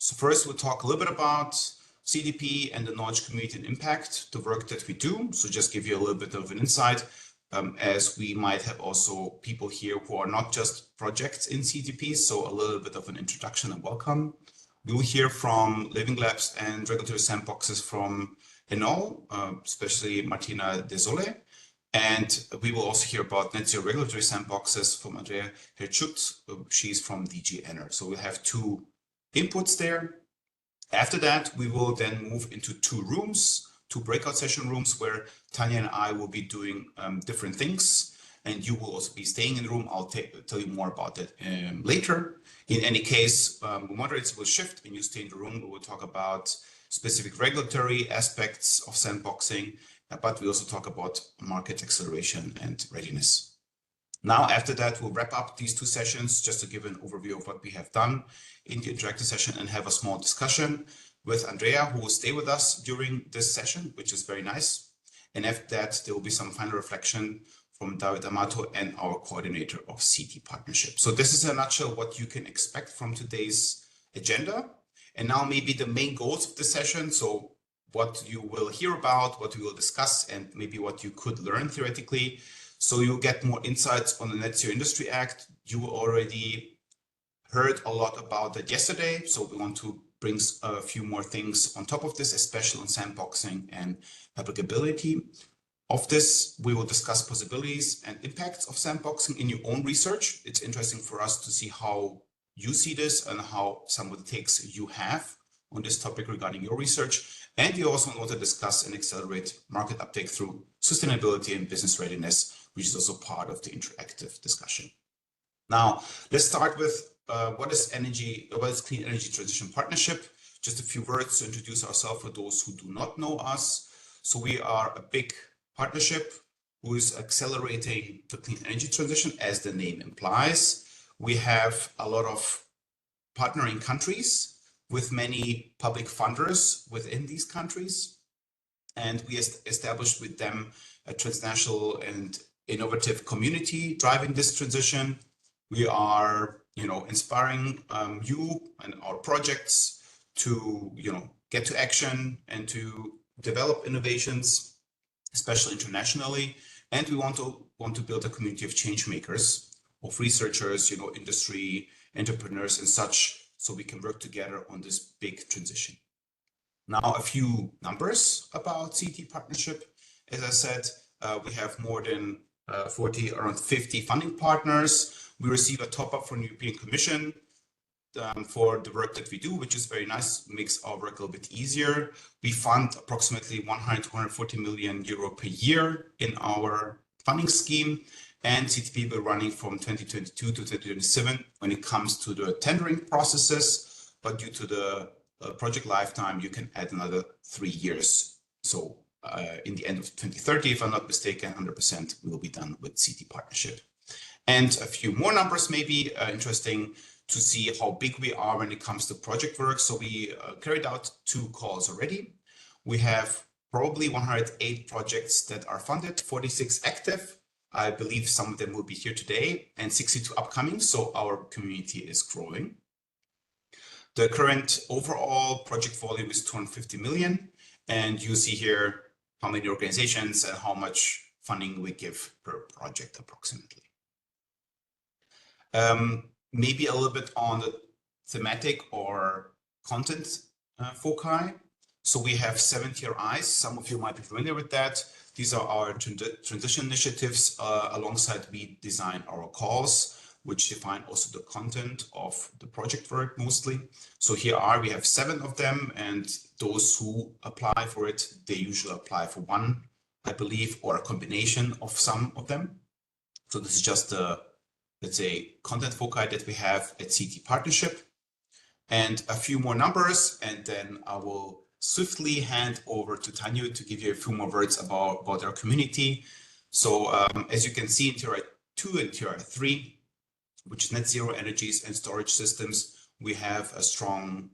So first, we'll talk a little bit about CDP and the knowledge community and impact, the work that we do. So just give you a little bit of an insight, as we might have also people here who are not just projects in CDP. So a little bit of an introduction and welcome. We will hear from Living Labs and Regulatory Sandboxes from Desole, especially Martina Desole. And we will also hear about Net Zero Regulatory Sandboxes from Andrea Hercsuth. She's from DG Ener. So we'll have two inputs there. After that, we will then move into two breakout session rooms where Tanya and I will be doing different things. And you will also be staying in the room. I'll tell you more about that later. In any case, the moderator will shift and you stay in the room. We will talk about specific regulatory aspects of sandboxing, but we also talk about market acceleration and readiness. Now, after that, we'll wrap up these two sessions just to give an overview of what we have done in the interactive session and have a small discussion with Andrea, who will stay with us during this session, which is very nice. And after that, there will be some final reflection from David Amato and our coordinator of CT partnership. So this is in a nutshell what you can expect from today's agenda. And now maybe the main goals of the session. So what you will hear about, what we will discuss, and maybe what you could learn theoretically. So you'll get more insights on the Net Zero Industry Act. You already heard a lot about that yesterday. So we want to bring a few more things on top of this, especially on sandboxing and applicability of this. We will discuss possibilities and impacts of sandboxing in your own research. It's interesting for us to see how you see this and how some of the takes you have on this topic regarding your research. And we also want to discuss and accelerate market uptake through sustainability and business readiness, which is also part of the interactive discussion. Now, let's start with what is Clean Energy Transition Partnership? Just a few words to introduce ourselves for those who do not know us. So we are a big partnership who is accelerating the clean energy transition, as the name implies. We have a lot of partnering countries with many public funders within these countries. And we established with them a transnational and innovative community driving this transition. We are, inspiring you and our projects to, get to action and to develop innovations, especially internationally. And we want to build a community of change makers, of researchers, industry, entrepreneurs and such, so we can work together on this big transition. Now, a few numbers about CT partnership. As I said, we have more than around 50 funding partners. We receive a top-up from the European Commission for the work that we do, which is very nice, makes our work a little bit easier. We fund approximately 100 to 140 million euro per year in our funding scheme, and CTP will running from 2022 to 2027 when it comes to the tendering processes, but due to the project lifetime, you can add another 3 years. So in the end of 2030, if I'm not mistaken, 100% will be done with CT partnership. And a few more numbers may be interesting to see how big we are when it comes to project work. So we carried out 2 calls already. We have probably 108 projects that are funded, 46 active. I believe some of them will be here today, and 62 upcoming. So our community is growing. The current overall project volume is 250 million. And you see here how many organizations and how much funding we give per project approximately. Maybe a little bit on the thematic or content foci. So we have 7 TRIs. Some of you might be familiar with that. These are our transition initiatives. Alongside, we design our calls, which define also the content of the project work mostly. So we have 7 of them, and those who apply for it, they usually apply for one, I believe, or a combination of some of them. So this is just the, let's say, content foci that we have at CT Partnership. And a few more numbers, and then I will swiftly hand over to Tanya to give you a few more words about our community. So as you can see in TRI 2 and TRI 3, which is net zero energies and storage systems, we have a strong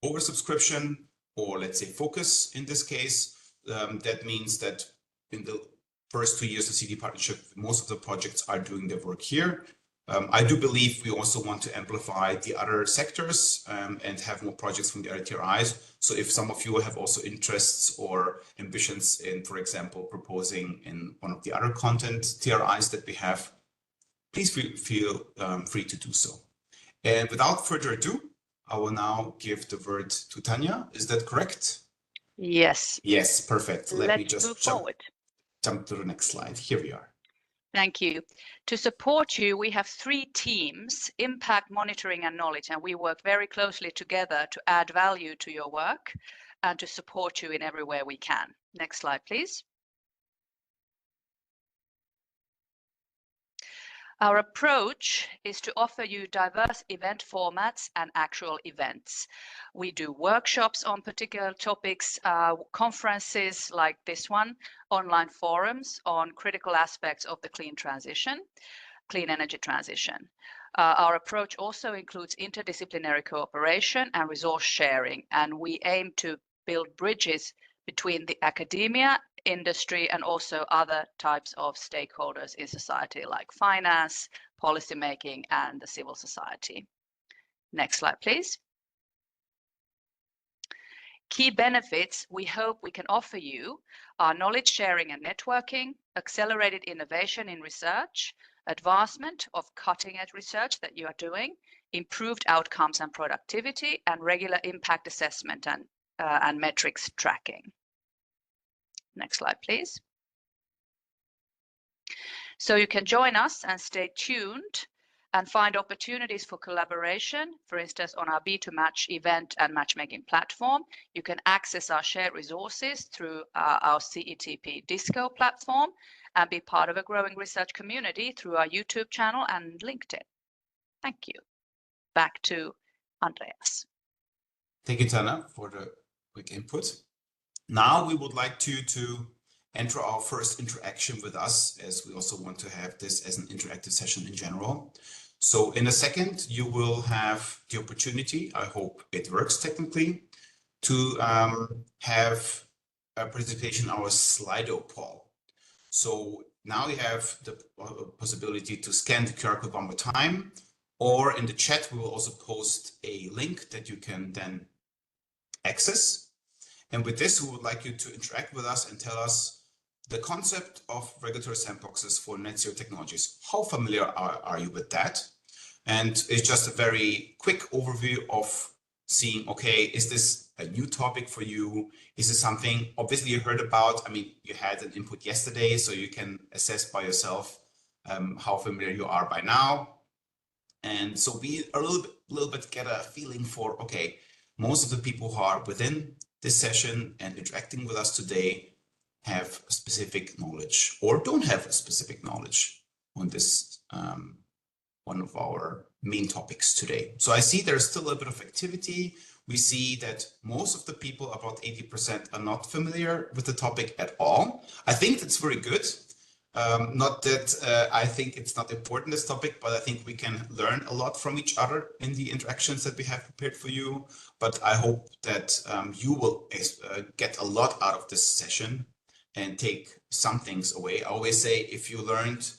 oversubscription, or let's say focus in this case. That means that in the first 2 years of CD partnership, most of the projects are doing their work here. I do believe we also want to amplify the other sectors and have more projects from the other TRIs. So if some of you have also interests or ambitions in, for example, proposing in one of the other content TRIs that we have, please feel free to do so. And without further ado, I will now give the word to Tanya. Is that correct? Yes. Yes, perfect. Let me just move forward. Jump to the next slide. Here we are. Thank you. To support you, we have 3 teams, impact, monitoring, and knowledge, and we work very closely together to add value to your work and to support you in every way we can. Next slide, please. Our approach is to offer you diverse event formats and actual events. We do workshops on particular topics, conferences like this one, online forums on critical aspects of the clean energy transition. Our approach also includes interdisciplinary cooperation and resource sharing, and we aim to build bridges between the academia, industry, and also other types of stakeholders in society like finance, policymaking, and the civil society. Next slide, please. Key benefits we hope we can offer you are knowledge sharing and networking, accelerated innovation in research, advancement of cutting-edge research that you are doing, improved outcomes and productivity, and regular impact assessment and metrics tracking. Next slide, please. So you can join us and stay tuned and find opportunities for collaboration, for instance, on our B2Match event and matchmaking platform. You can access our shared resources through our CETP Disco platform and be part of a growing research community through our YouTube channel and LinkedIn. Thank you. Back to Andreas. Thank you, Tana, for the quick input. Now we would like to enter our first interaction with us, as we also want to have this as an interactive session in general. So in a second, you will have the opportunity, I hope it works technically, to have a participation in our Slido poll. So now you have the possibility to scan the QR code one more time, or in the chat, we will also post a link that you can then access. And with this, we would like you to interact with us and tell us the concept of regulatory sandboxes for net zero technologies. How familiar are you with that? And it's just a very quick overview of seeing, okay, is this a new topic for you? Is this something obviously you heard about? I mean, you had an input yesterday, so you can assess by yourself how familiar you are by now. And so we a little bit get a feeling for, okay, most of the people who are within this session and interacting with us today have specific knowledge or don't have specific knowledge on this one of our main topics today. So I see there's still a bit of activity. We see that most of the people, about 80%, are not familiar with the topic at all. I think that's very good. Not that I think it's not important, this topic, but I think we can learn a lot from each other in the interactions that we have prepared for you. But I hope that you will get a lot out of this session and take some things away. I always say, if you learned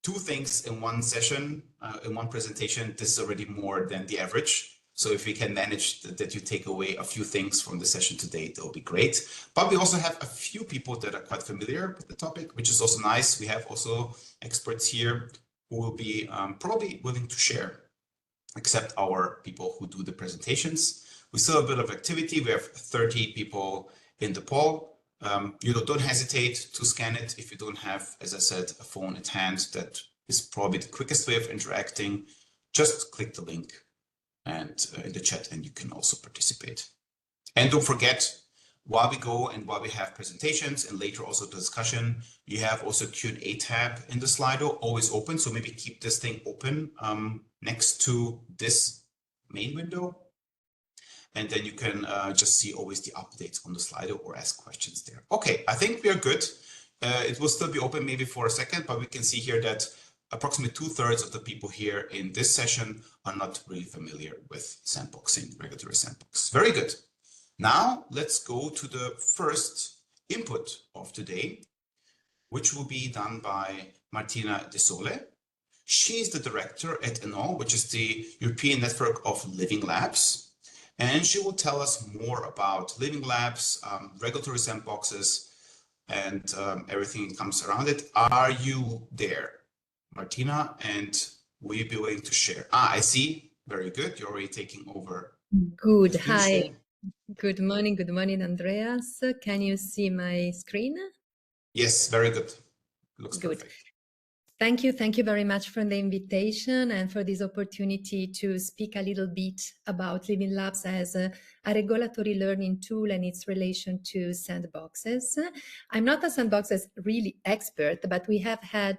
2 things in one session, in one presentation, this is already more than the average. So if we can manage that you take away a few things from the session today, that will be great. But we also have a few people that are quite familiar with the topic, which is also nice. We have also experts here who will be probably willing to share, except our people who do the presentations. We still have a bit of activity. We have 30 people in the poll. You know, don't hesitate to scan it if you don't have, as I said, a phone at hand. That is probably the quickest way of interacting. Just click the link and in the chat, and you can also participate. And don't forget, while we go and while we have presentations and later also discussion, you have also Q&A tab in the Slido, always open. So maybe keep this thing open next to this main window. And then you can just see always the updates on the Slido or ask questions there. Okay, I think we are good. It will still be open maybe for a second, but we can see here that approximately 2/3 of the people here in this session are not really familiar with sandboxing, regulatory sandbox. Very good. Now let's go to the first input of today, which will be done by Martina Desole. She's the director at Desole, which is the European Network of Living Labs. And she will tell us more about living labs, regulatory sandboxes, and everything that comes around it. Are you there, Martina? And will you be willing to share? I see. Very good. You're already taking over. Good. Hi. Good morning, Andreas. Can you see my screen? Yes, very good. Looks good. Perfect. Thank you very much for the invitation and for this opportunity to speak a little bit about Living Labs as a regulatory learning tool and its relation to sandboxes. I'm not a sandboxes really expert, but we have had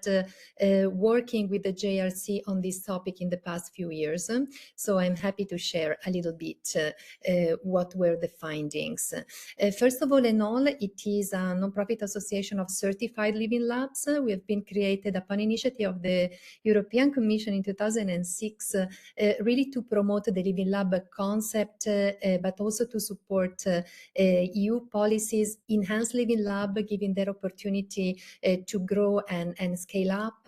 working with the JRC on this topic in the past few years. So I'm happy to share a little bit what were the findings. First of all, Desole, it is a non-profit association of certified living labs. We have been created upon initiative of the European Commission in 2006, really to promote the living lab concept, but also to support EU policies, enhance living lab, giving their opportunity to grow and scale up.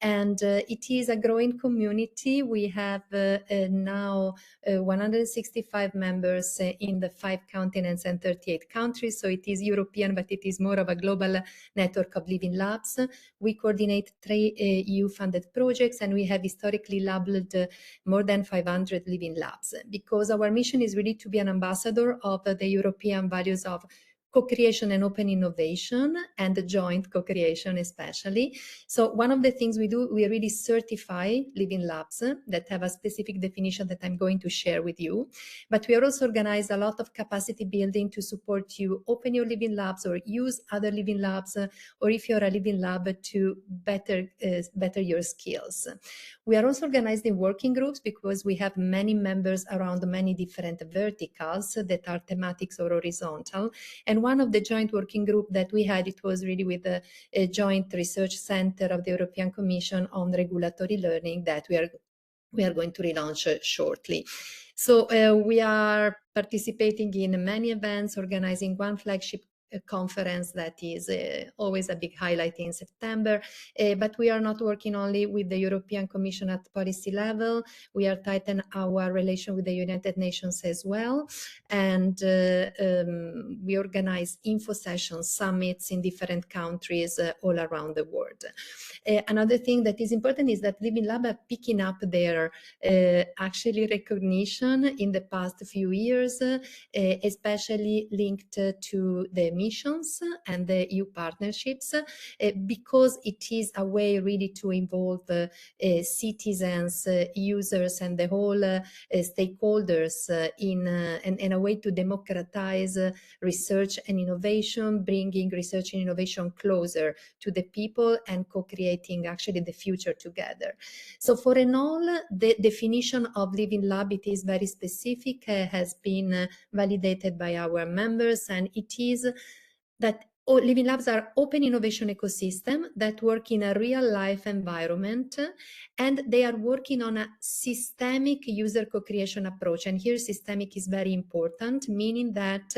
And it is a growing community. We have now 165 members in the 5 continents and 38 countries. So it is European, but it is more of a global network of living labs. We coordinate 3 EU-funded projects, and we have historically labeled more than 500 living labs, because our mission is really to be an ambassador of the European values of co-creation and open innovation, and joint co-creation especially. So one of the things we do, we really certify living labs that have a specific definition that I'm going to share with you. But we also organize a lot of capacity building to support you open your living labs or use other living labs, or if you're a living lab, to better your skills. We are also organized in working groups because we have many members around many different verticals that are thematics or horizontal. And one of the joint working group that we had, it was really with a joint research center of the European Commission on regulatory learning that we are going to relaunch shortly. So we are participating in many events, organizing one flagship conference that is always a big highlight in September, but we are not working only with the European Commission at policy level. We are tightening our relation with the United Nations as well, and we organize info sessions, summits in different countries all around the world. Another thing that is important is that Living Lab are picking up their actually recognition in the past few years, especially linked to the missions and the EU partnerships, because it is a way really to involve citizens, users, and the whole stakeholders in a way to democratize research and innovation, bringing research and innovation closer to the people and co-creating actually the future together. So for Desole, the definition of living lab, it is very specific, has been validated by our members, and it is that living labs are open innovation ecosystem that work in a real life environment, and they are working on a systemic user co-creation approach. And here systemic is very important, meaning that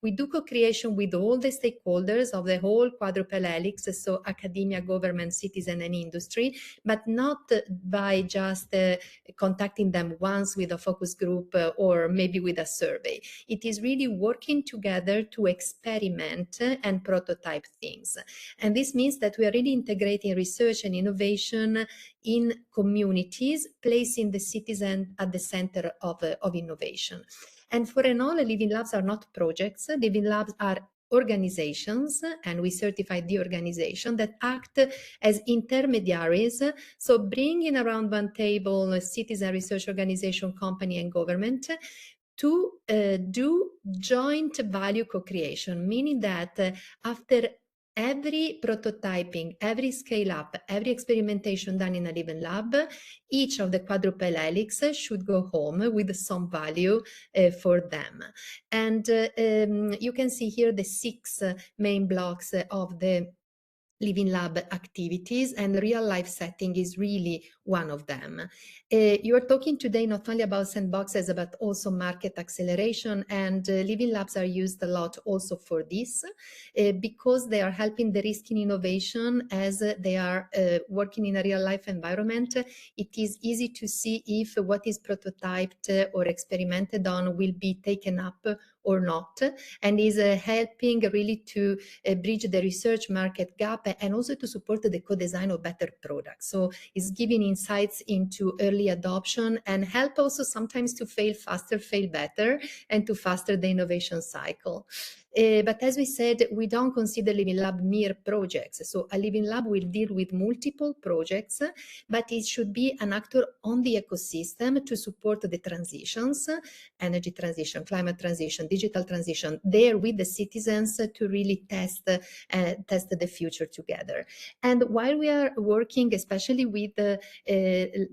we do co-creation with all the stakeholders of the whole quadruple helix, so academia, government, citizen, and industry, but not by just contacting them once with a focus group or maybe with a survey. It is really working together to experiment and prototype things. And this means that we are really integrating research and innovation in communities, placing the citizen at the center of innovation. And for Desole, living labs are not projects. Living labs are organizations, and we certify the organization that act as intermediaries, so bringing around one table citizen research organization, company, and government to do joint value co-creation, meaning that after every prototyping, every scale up, every experimentation done in a living lab, each of the quadruple helix should go home with some value for them. And you can see here the 6 main blocks of the Living Lab activities, and real life setting is really one of them. You are talking today not only about sandboxes, but also market acceleration, and Living Labs are used a lot also for this, because they are helping the risk in innovation as they are working in a real life environment. It is easy to see if what is prototyped or experimented on will be taken up or not, and is helping really to bridge the research market gap and also to support the co-design of better products. So it's giving insights into early adoption and help also sometimes to fail faster, fail better, and to faster the innovation cycle. But as we said, we don't consider Living Lab mere projects. So a Living Lab will deal with multiple projects, but it should be an actor on the ecosystem to support the transitions, energy transition, climate transition, digital transition, there with the citizens to really test the future together. And while we are working, especially with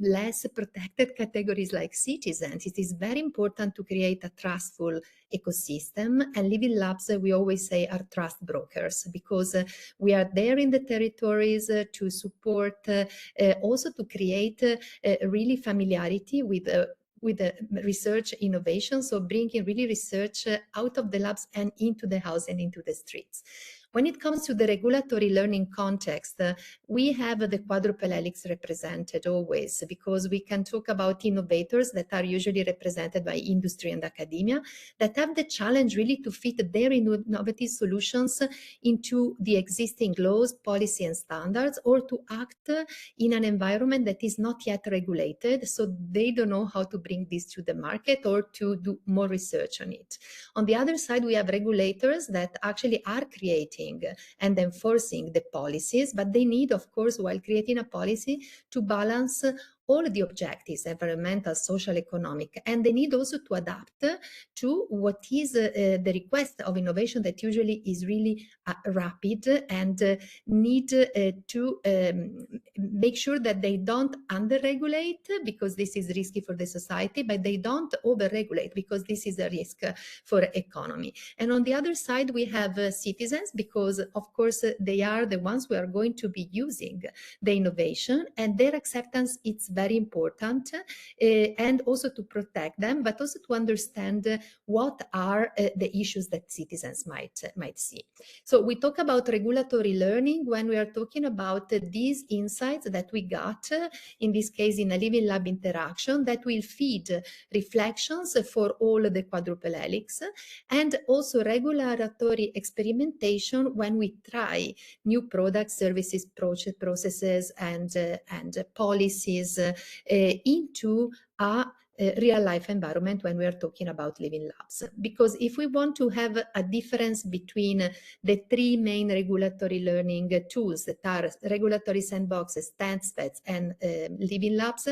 less protected categories like citizens, it is very important to create a trustful ecosystem. And Living Labs, we always say, are trust brokers, because we are there in the territories to support, also to create really familiarity with the research innovation, so bringing really research out of the labs and into the house and into the streets. When it comes to the regulatory learning context, we have the quadruple helix represented always, because we can talk about innovators that are usually represented by industry and academia that have the challenge really to fit their innovative solutions into the existing laws, policy and standards, or to act in an environment that is not yet regulated, so they don't know how to bring this to the market or to do more research on it. On the other side, we have regulators that actually are creating and enforcing the policies, but they need, of course, while creating a policy, to balance all the objectives, environmental, social, economic, and they need also to adapt to what is the request of innovation that usually is really rapid, and need to make sure that they don't under-regulate, because this is risky for the society, but they don't over-regulate, because this is a risk for economy. And on the other side, we have citizens, because of course they are the ones who are going to be using the innovation, and their acceptance, it's very important, and also to protect them, but also to understand what are the issues that citizens might see. So we talk about regulatory learning when we are talking about these insights that we got, in this case in a Living Lab interaction, that will feed reflections for all the quadruple helix, and also regulatory experimentation when we try new products, services, processes, and policies into a real life environment when we are talking about Living Labs. Because if we want to have a difference between the three main regulatory learning tools that are regulatory sandboxes, testbeds, and Living Labs,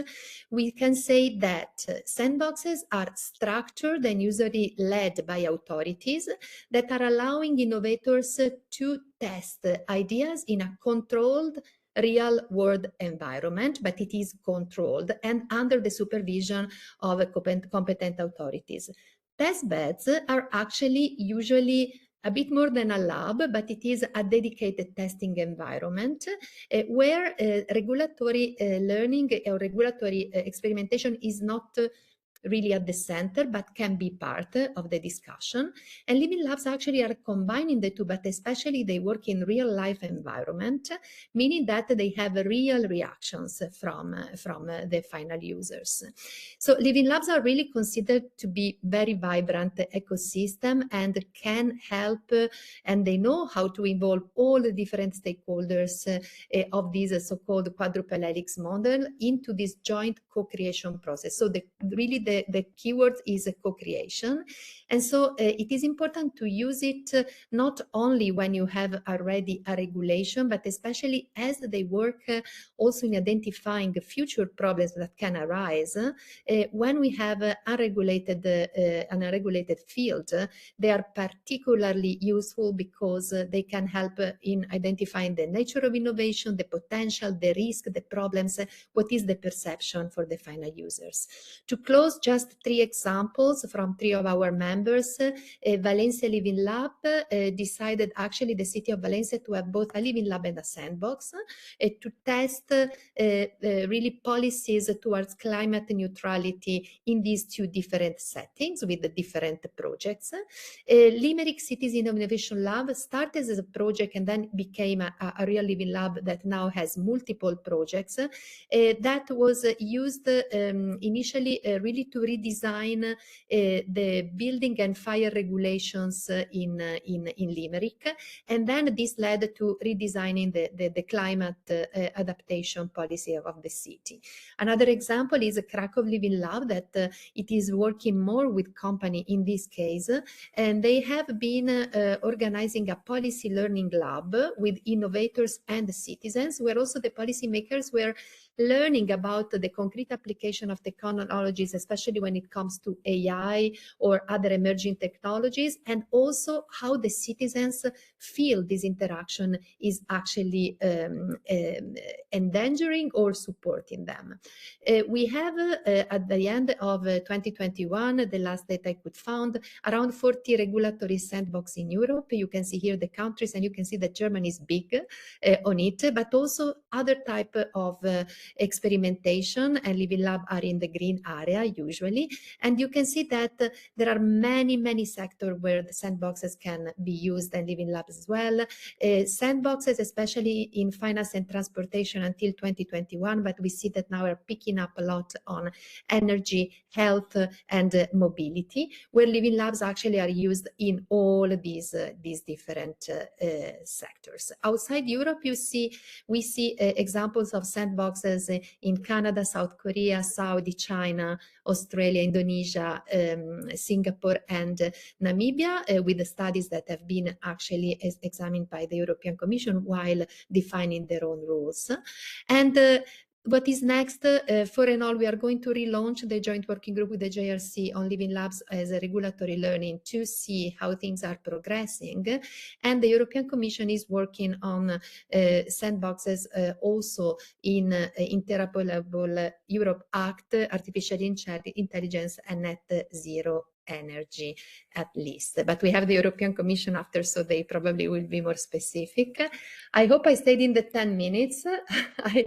we can say that sandboxes are structured and usually led by authorities that are allowing innovators to test ideas in a controlled real world environment, but it is controlled and under the supervision of competent authorities. Test beds are actually usually a bit more than a lab, but it is a dedicated testing environment where regulatory learning or regulatory experimentation is not really at the center, but can be part of the discussion. And Living Labs actually are combining the two, but especially they work in real life environment, meaning that they have real reactions from the final users. So Living Labs are really considered to be very vibrant ecosystem and can help, and they know how to involve all the different stakeholders of this so-called quadruple helix model into this joint co-creation process. So really the keyword is a co-creation. And so it is important to use it not only when you have already a regulation, but especially as they work also in identifying future problems that can arise. When we have an unregulated field, they are particularly useful because they can help in identifying the nature of innovation, the potential, the risk, the problems, what is the perception for the final users. To close just three examples from three of our members. Valencia Living Lab decided, actually the city of Valencia, to have both a living lab and a sandbox to test really policies towards climate neutrality in these two different settings with the different projects. Limerick Cities Innovation Lab started as a project and then became a real living lab that now has multiple projects that was used initially really to redesign the building and fire regulations in Limerick, and then this led to redesigning the climate adaptation policy of the city. Another example is a Krakow Living Lab that it is working more with company in this case, and they have been organizing a policy learning lab with innovators and citizens, where also the policymakers were learning about the concrete application of technologies, especially when it comes to AI or other emerging technologies, and also how the citizens feel this interaction is actually endangering or supporting them. We have at the end of 2021, the last data I could find, around 40 regulatory sandbox in Europe. You can see here the countries, and you can see that Germany is big on it, but also other type of experimentation and living lab are in the green area usually. And you can see that there are many sectors where the sandboxes can be used, and living labs as well. Sandboxes, especially in finance and transportation until 2021, but we see that now are picking up a lot on energy, health, and mobility, where living labs actually are used in all these different sectors. Outside Europe, we see examples of sandboxes in Canada, South Korea, Saudi, China, Australia, Indonesia, Singapore, and Namibia, with the studies that have been actually examined by the European Commission while defining their own rules. And what is next? For and all, we are going to relaunch the joint working group with the JRC on living labs as a regulatory learning to see how things are progressing. And the European Commission is working on sandboxes also in Interoperable Europe Act, Artificial Intelligence and Net Zero Energy, at least. But we have the European Commission after, so they probably will be more specific. I hope I stayed in the 10 minutes. I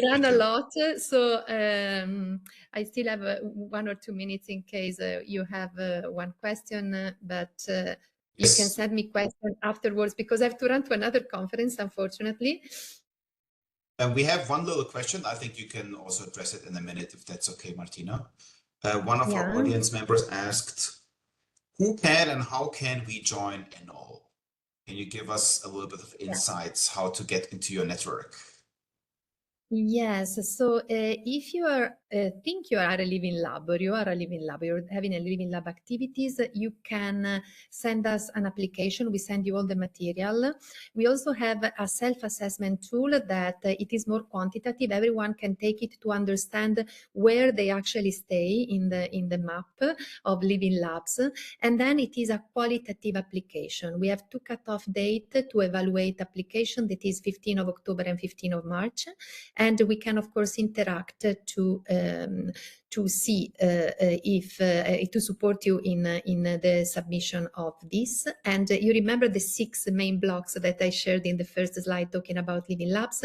ran a lot, so I still have 1 or 2 minutes in case you have one question, but you can send me questions afterwards because I have to run to another conference, unfortunately. And we have one little question. I think you can also address it in a minute, if that's okay, Martina. One of our audience members asked, who can and how can we join Enol? Can you give us a little bit of insights how to get into your network? Yes, so if you are think you are a living lab, or you are a living lab, you're having a living lab activities, you can send us an application. We send you all the material. We also have a self-assessment tool that it is more quantitative. Everyone can take it to understand where they actually stay in the map of living labs. And then it is a qualitative application. We have 2 cutoff date to evaluate application, that is 15 of October and 15 of March. And we can, of course, interact to see if to support you in the submission of this. And you remember the 6 main blocks that I shared in the first slide talking about living labs.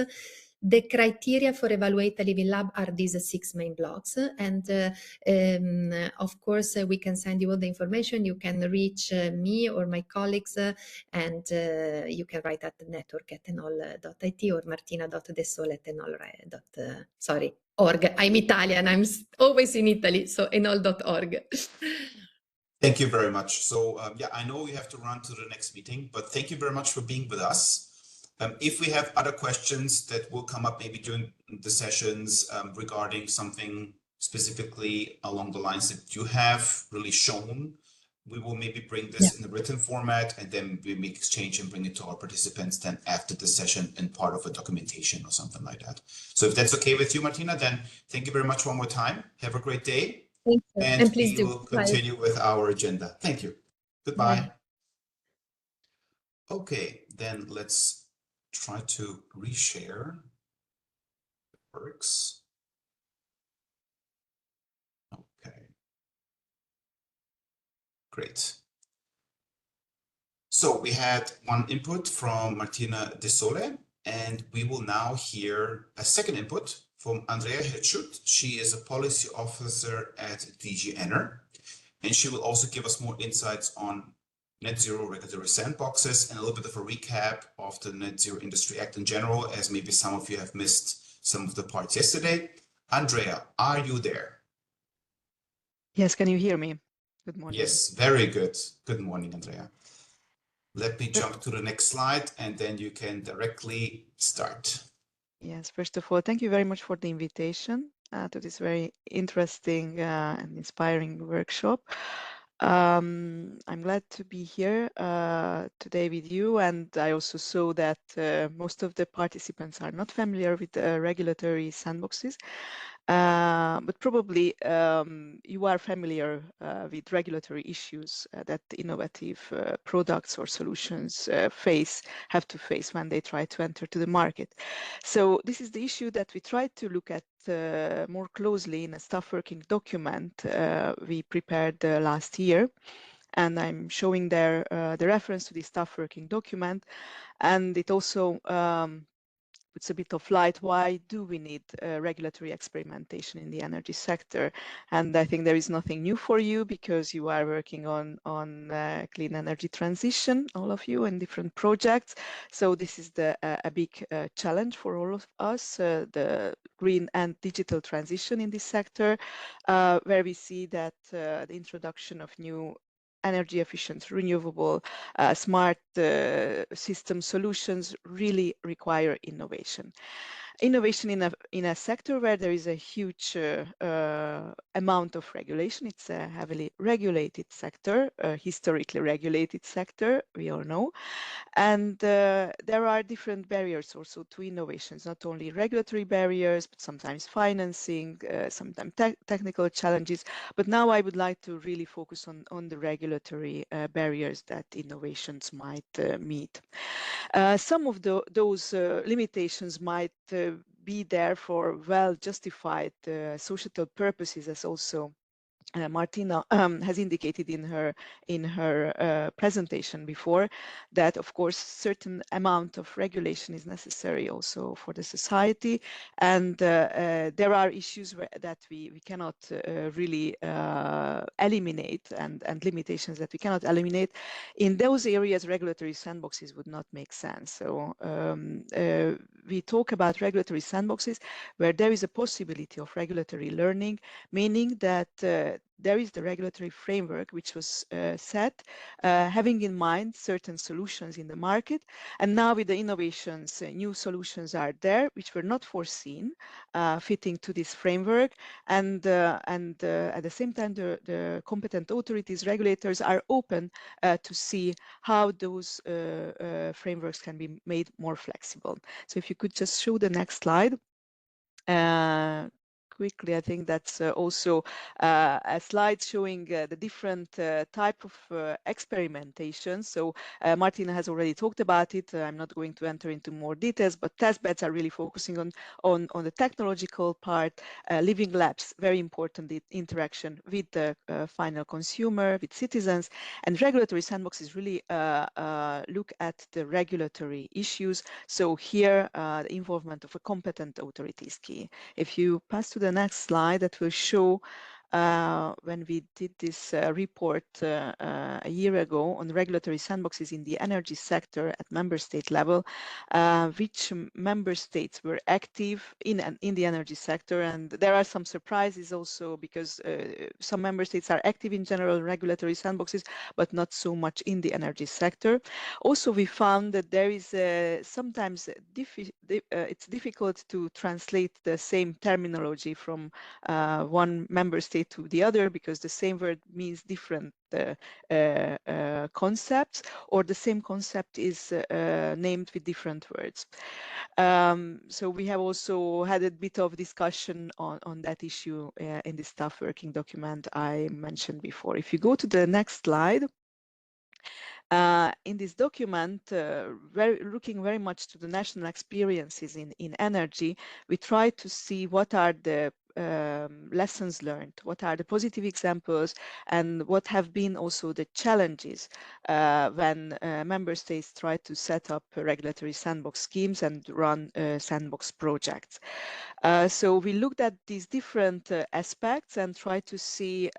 The criteria for evaluate a living lab are these 6 main blocks. And of course, we can send you all the information. You can reach me or my colleagues, and you can write at network@enol.it or martina.desole@enol. Org. I'm Italian. I'm always in Italy, so enol.org. Thank you very much. So yeah, I know we have to run to the next meeting, but thank you very much for being with us. If we have other questions that will come up maybe during the sessions regarding something specifically along the lines that you have really shown, we will maybe bring this in a written format, and then we make exchange and bring it to our participants then after the session and part of a documentation or something like that. So if that's okay with you, Martina, then thank you very much one more time. Have a great day. Thank you. And please we will continue with our agenda. Thank you. Goodbye. Bye. Okay, then let's try to reshare. It works. Okay. Great. So we had one input from Martina Desole, and we will now hear a second input from Andrea Hercsuth. She is a policy officer at DG Ener, and she will also give us more insights on net zero regulatory sandboxes and a little bit of a recap of the Net Zero Industry Act in general, as maybe some of you have missed some of the parts yesterday. Andrea, are you there? Yes, can you hear me? Good morning. Yes, very good. Good morning, Andrea. Let me jump to the next slide and then you can directly start. Yes, first of all, thank you very much for the invitation to this very interesting and inspiring workshop. I'm glad to be here today with you, and I also saw that most of the participants are not familiar with regulatory sandboxes. But probably you are familiar with regulatory issues that innovative products or solutions have to face when they try to enter to the market. So this is the issue that we tried to look at more closely in a staff working document we prepared last year. And I'm showing there the reference to the staff working document. And it also puts a bit of light. Why do we need regulatory experimentation in the energy sector? And I think there is nothing new for you because you are working on clean energy transition, all of you, in different projects. So this is a big challenge for all of us, the green and digital transition in this sector, where we see that the introduction of new energy efficient, renewable, smart system solutions really require innovation. Innovation in a sector where there is a huge amount of regulation. It's a heavily regulated sector, historically regulated sector, we all know. And there are different barriers also to innovations, not only regulatory barriers, but sometimes financing, sometimes technical challenges. But now I would like to really focus on the regulatory barriers that innovations might meet. Some of those limitations might be there for well-justified societal purposes, as also Martina has indicated in her presentation before, that of course certain amount of regulation is necessary also for the society, and there are issues that we cannot really eliminate, and limitations that we cannot eliminate. In those areas, regulatory sandboxes would not make sense. So we talk about regulatory sandboxes where there is a possibility of regulatory learning, meaning that there is the regulatory framework which was set, having in mind certain solutions in the market. And now with the innovations, new solutions are there which were not foreseen, fitting to this framework. And at the same time, the competent authorities, regulators are open to see how those frameworks can be made more flexible. So if you could just show the next slide. Quickly, I think that's also a slide showing the different type of experimentation. So Martina has already talked about it. I'm not going to enter into more details, but testbeds are really focusing on the technological part. Living labs, very important, the interaction with the final consumer, with citizens, and regulatory sandboxes really look at the regulatory issues. So here, the involvement of a competent authority is key. If you pass to the next slide, that will show when we did this report a year ago on regulatory sandboxes in the energy sector at member state level, which member states were active in the energy sector. And there are some surprises also, because some member states are active in general regulatory sandboxes, but not so much in the energy sector. Also, we found that there is sometimes it's difficult to translate the same terminology from one member state to the other, because the same word means different concepts, or the same concept is named with different words. So we have also had a bit of discussion on that issue in the staff working document I mentioned before. If you go to the next slide. In this document, looking very much to the national experiences in energy, we try to see what are the lessons learned, what are the positive examples, and what have been also the challenges when member states try to set up regulatory sandbox schemes and run sandbox projects. So we looked at these different aspects and tried to see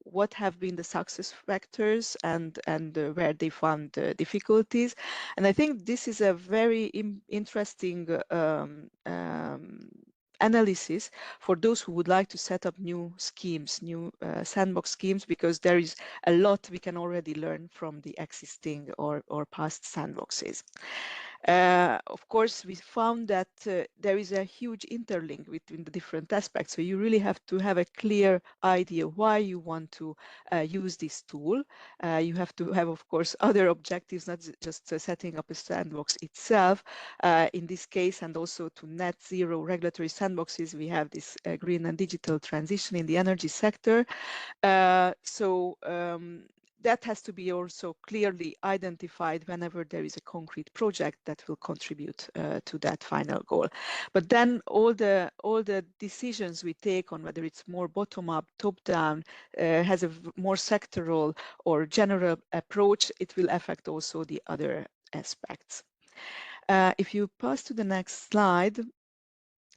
what have been the success factors and where they found difficulties. And I think this is a very interesting analysis for those who would like to set up new schemes, new sandbox schemes, because there is a lot we can already learn from the existing or past sandboxes. Of course, we found that there is a huge interlink between the different aspects. So you really have to have a clear idea why you want to use this tool. You have to have, of course, other objectives, not just setting up a sandbox itself. In this case, and also to net zero regulatory sandboxes, we have this green and digital transition in the energy sector. That has to be also clearly identified whenever there is a concrete project that will contribute to that final goal. But then all the decisions we take on whether it's more bottom up, top down, has a more sectoral or general approach, it will affect also the other aspects. If you pass to the next slide,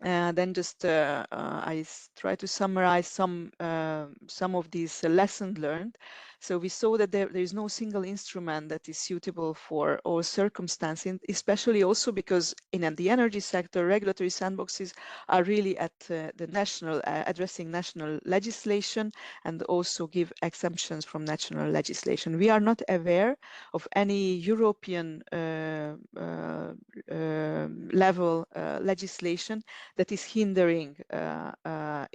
then just I try to summarize some of these lessons learned. So we saw that there is no single instrument that is suitable for all circumstances, especially also because in the energy sector, regulatory sandboxes are really at the national, addressing national legislation and also give exemptions from national legislation. We are not aware of any European level legislation that is hindering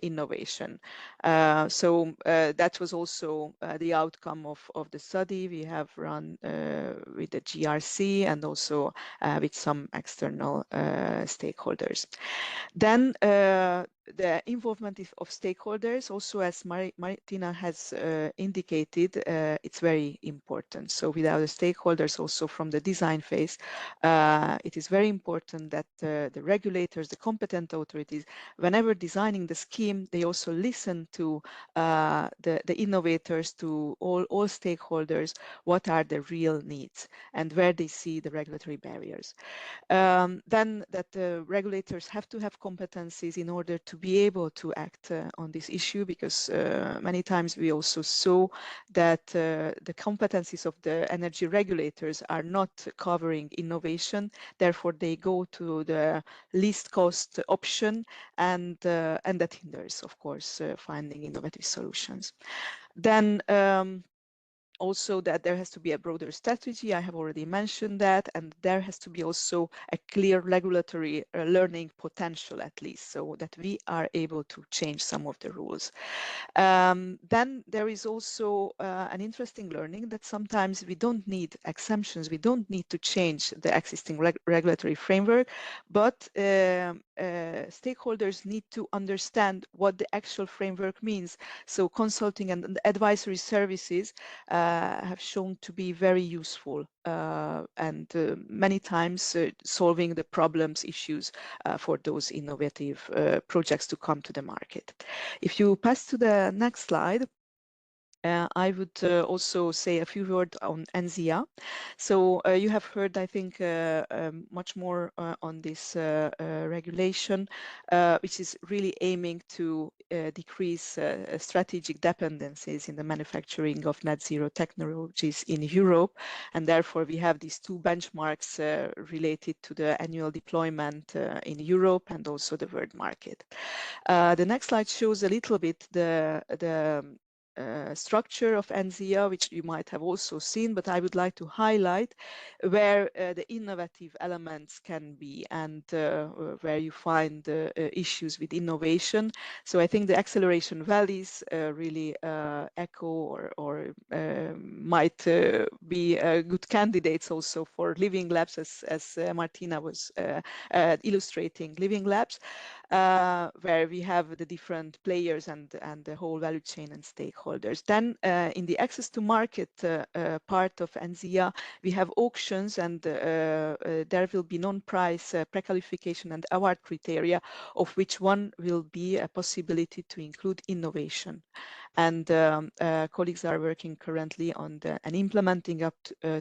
innovation. So that was also the outcome of the study we have run with the GRC and also with some external stakeholders. Then the involvement of stakeholders, also as Martina has indicated, it's very important. So without the stakeholders also from the design phase, it is very important that the regulators, the competent authorities, whenever designing the scheme, they also listen to the innovators, to all stakeholders, what are the real needs and where they see the regulatory barriers. Then that the regulators have to have competencies in order to be able to act on this issue, because many times we also saw that the competencies of the energy regulators are not covering innovation. Therefore, they go to the least cost option, and that hinders, of course, finding innovative solutions. Then also that there has to be a broader strategy. I have already mentioned that, and there has to be also a clear regulatory learning potential, at least, so that we are able to change some of the rules. Then there is also an interesting learning that sometimes we don't need exemptions, we don't need to change the existing regulatory framework, but stakeholders need to understand what the actual framework means. So consulting and advisory services have shown to be very useful and many times solving the problems, issues for those innovative projects to come to the market. If you pass to the next slide, I would also say a few words on NZIA. So you have heard, I think, much more on this regulation, which is really aiming to decrease strategic dependencies in the manufacturing of net zero technologies in Europe. And therefore, we have these two benchmarks related to the annual deployment in Europe and also the world market. The next slide shows a little bit the structure of NZIA, which you might have also seen, but I would like to highlight where the innovative elements can be and where you find issues with innovation. So I think the acceleration valleys really echo or might be good candidates also for living labs, as Martina was illustrating living labs. where we have the different players and the whole value chain and stakeholders. Then in the access to market part of NZIA, we have auctions, and there will be non-price pre-qualification and award criteria, of which one will be a possibility to include innovation. And colleagues are working currently on and implementing up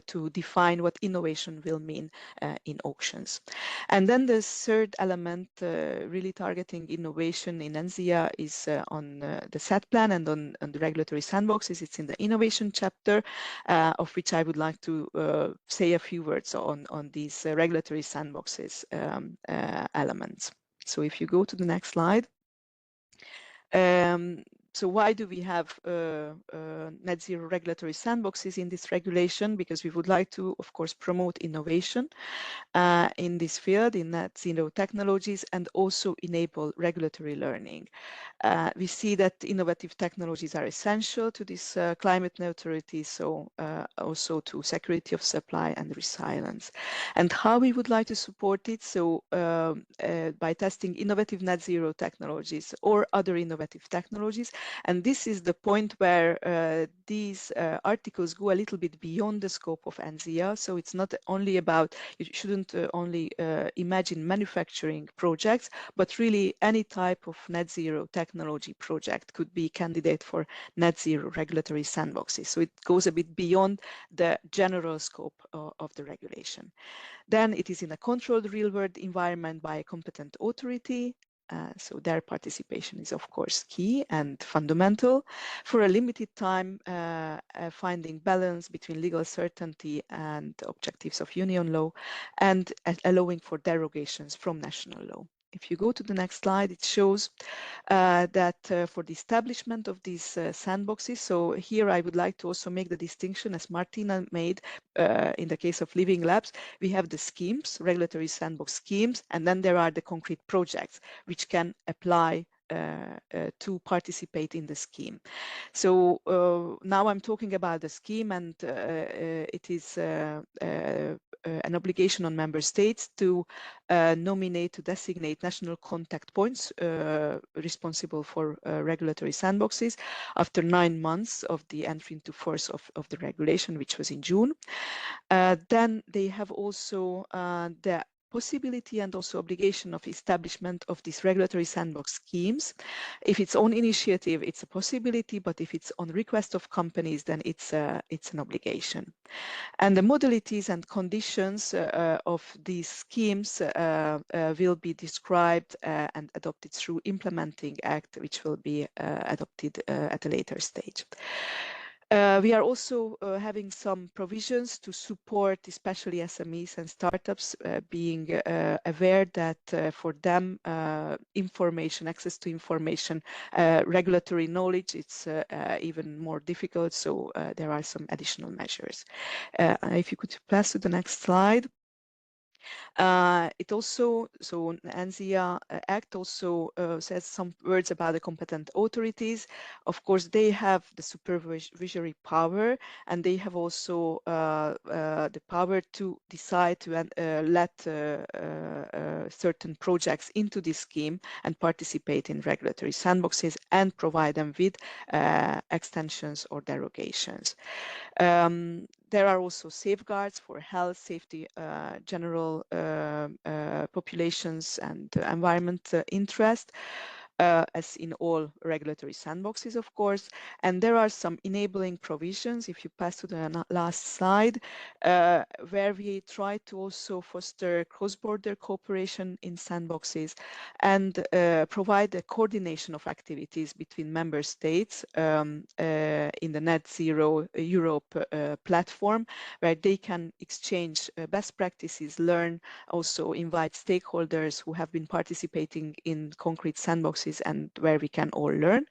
to define what innovation will mean in auctions. And then the third element, really targeting innovation in NZIA, is on the set plan and on the regulatory sandboxes. It's in the innovation chapter, of which I would like to say a few words on these regulatory sandboxes elements. So if you go to the next slide. So why do we have net zero regulatory sandboxes in this regulation? Because we would like to, of course, promote innovation in this field, in net zero technologies, and also enable regulatory learning. We see that innovative technologies are essential to this climate neutrality, so also to security of supply and resilience. And how we would like to support it? So by testing innovative net zero technologies or other innovative technologies. And this is the point where these articles go a little bit beyond the scope of NZIA. So it's not only about, you shouldn't only imagine manufacturing projects, but really any type of net zero technology project could be candidate for net zero regulatory sandboxes. So it goes a bit beyond the general scope of the regulation. Then it is in a controlled real-world environment by a competent authority. So their participation is, of course, key and fundamental. For a limited time, finding balance between legal certainty and objectives of union law, and allowing for derogations from national law. If you go to the next slide, it shows that for the establishment of these sandboxes, so here I would like to also make the distinction, as Martina made in the case of Living Labs, we have the schemes, regulatory sandbox schemes, and then there are the concrete projects which can apply to participate in the scheme. So now I'm talking about the scheme, and it is an obligation on member states to nominate, to designate national contact points responsible for regulatory sandboxes after 9 months of the entry into force of the regulation, which was in June. Then they have also the possibility and also obligation of establishment of these regulatory sandbox schemes. If it's on initiative, it's a possibility, but if it's on request of companies, then it's an obligation. And the modalities and conditions of these schemes will be described and adopted through implementing act, which will be adopted at a later stage. We are also having some provisions to support especially SMEs and startups, being aware that for them information, access to information, regulatory knowledge, it's even more difficult. So there are some additional measures. If you could pass to the next slide. It also, so NZIA Act also says some words about the competent authorities. Of course, they have the supervisory power, and they have also the power to decide to let certain projects into this scheme and participate in regulatory sandboxes and provide them with extensions or derogations. There are also safeguards for health, safety, general populations and environment interest, as in all regulatory sandboxes, of course. And there are some enabling provisions, if you pass to the last slide, where we try to also foster cross-border cooperation in sandboxes and provide a coordination of activities between member states in the Net Zero Europe platform, where they can exchange best practices, learn, also invite stakeholders who have been participating in concrete sandboxes and where we can all learn.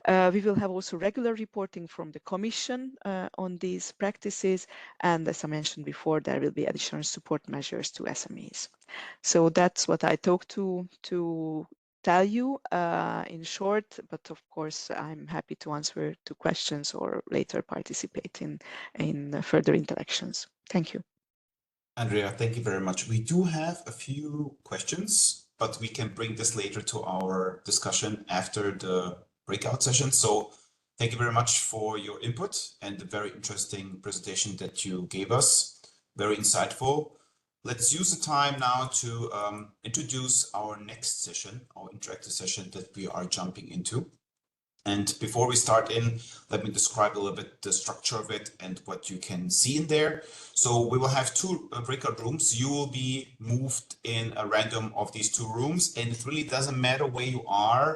We will have also regular reporting from the Commission on these practices, and as I mentioned before, there will be additional support measures to SMEs. So that's what I talked to tell you in short, but of course I'm happy to answer to questions or later participate in further interactions. Thank you. Andrea, thank you very much. We do have a few questions but we can bring this later to our discussion after the breakout session. So thank you very much for your input and the very interesting presentation that you gave us. Very insightful. Let's use the time now to introduce our next session, our interactive session that we are jumping into. And before we start in, let me describe a little bit the structure of it and what you can see in there. So we will have two breakout rooms. You will be moved in a random of these two rooms, and it really doesn't matter where you are.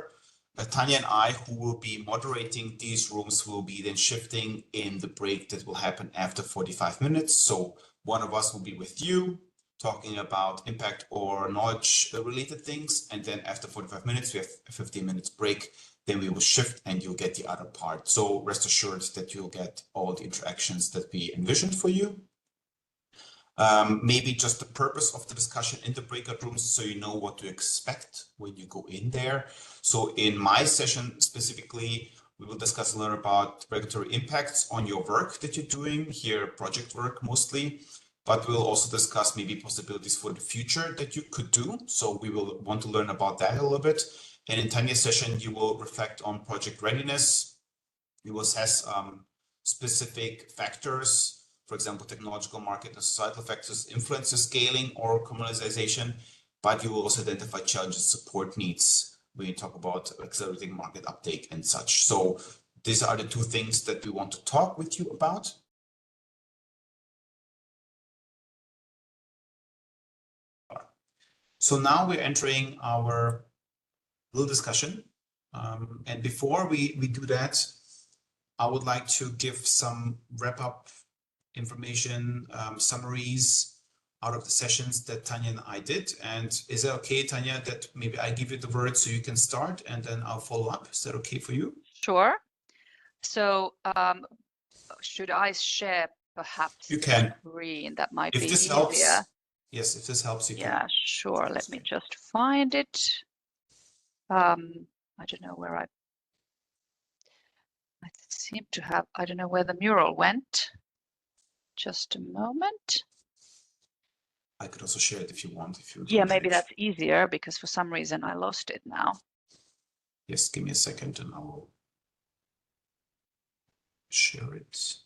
Tanya and I, who will be moderating these rooms, will be then shifting in the break that will happen after 45 minutes. So one of us will be with you, talking about impact or knowledge related things. And then after 45 minutes, we have a 15 minutes break. Then we will shift and you'll get the other part. So rest assured that you'll get all the interactions that we envisioned for you. Maybe just the purpose of the discussion in the breakout rooms so you know what to expect when you go in there. So in my session specifically, we will discuss a little about regulatory impacts on your work that you're doing here, project work mostly, but we'll also discuss maybe possibilities for the future that you could do. So we will want to learn about that a little bit. And in Tanya's session, you will reflect on project readiness. You will assess specific factors, for example, technological, market, and societal factors influence the scaling or commercialization, but you will also identify challenges, support needs when you talk about accelerating market uptake and such. So these are the two things that we want to talk with you about. So now we're entering our little discussion. And before we do that, I would like to give some wrap-up information, summaries out of the sessions that Tanya and I did. And is it okay, Tanya, that maybe I give you the word so you can start and then I'll follow up? Is that okay for you? Sure. So should I share perhaps you can. screen? That might if be this easier. helps. Yes, if this helps, you can. Yeah, sure. Let me just find it. I don't know where I seem to have, I don't know where the mural went. Just a moment. I could also share it if you want. Yeah, maybe that's easier because for some reason I lost it now. Yes, give me a second and I will share it.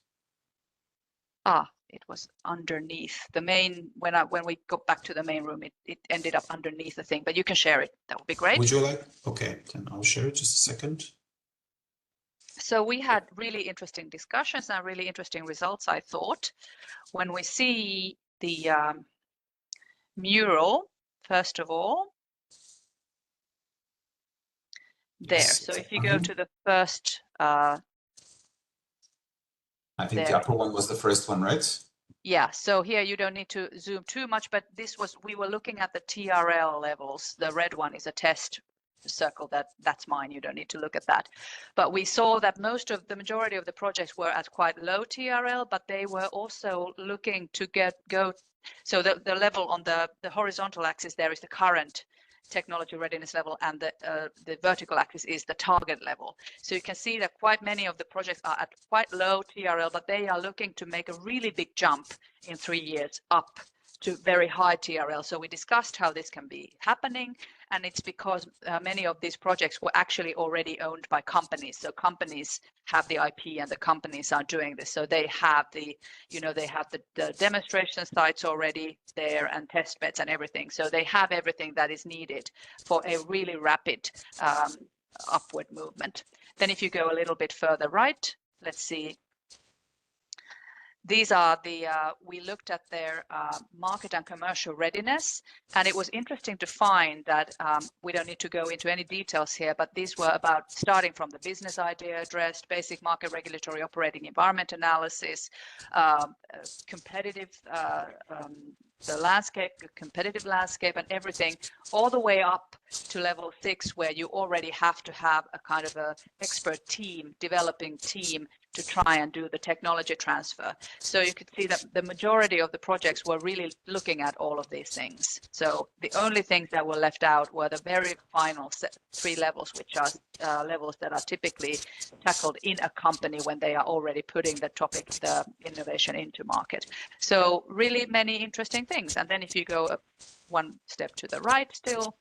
It was underneath the main, when we got back to the main room, it ended up underneath the thing, but you can share it. That would be great. Would you like? Okay, then I'll share it just a second. So we had really interesting discussions and really interesting results, I thought. When we see the mural, first of all, there. Yes, so if you go to the first, I think the upper one was the first one, right? Yeah, so here you don't need to zoom too much, but we were looking at the TRL levels. The red one is a test circle, that's mine. You don't need to look at that. But we saw that the majority of the projects were at quite low TRL, but they were also looking to go. So the level on the horizontal axis there is the current technology readiness level, and the vertical axis is the target level. So you can see that quite many of the projects are at quite low TRL, but they are looking to make a really big jump in 3 years up to very high TRL. So we discussed how this can be happening, and it's because many of these projects were actually already owned by companies. So companies have the IP and the companies are doing this. So they have the demonstration sites already there and test beds and everything. So they have everything that is needed for a really rapid upward movement. Then if you go a little bit further right, let's see. These are we looked at their market and commercial readiness, and it was interesting to find that we don't need to go into any details here, but these were about starting from the business idea addressed, basic market regulatory operating environment analysis, competitive, the landscape, the competitive landscape and everything, all the way up to level 6, where you already have to have a kind of a expert team, developing team to try and do the technology transfer. So you could see that the majority of the projects were really looking at all of these things. So the only things that were left out were the very final 3 levels, which are levels that are typically tackled in a company when they are already putting the topic, the innovation into market. So really many interesting things. And then if you go one step to the right still,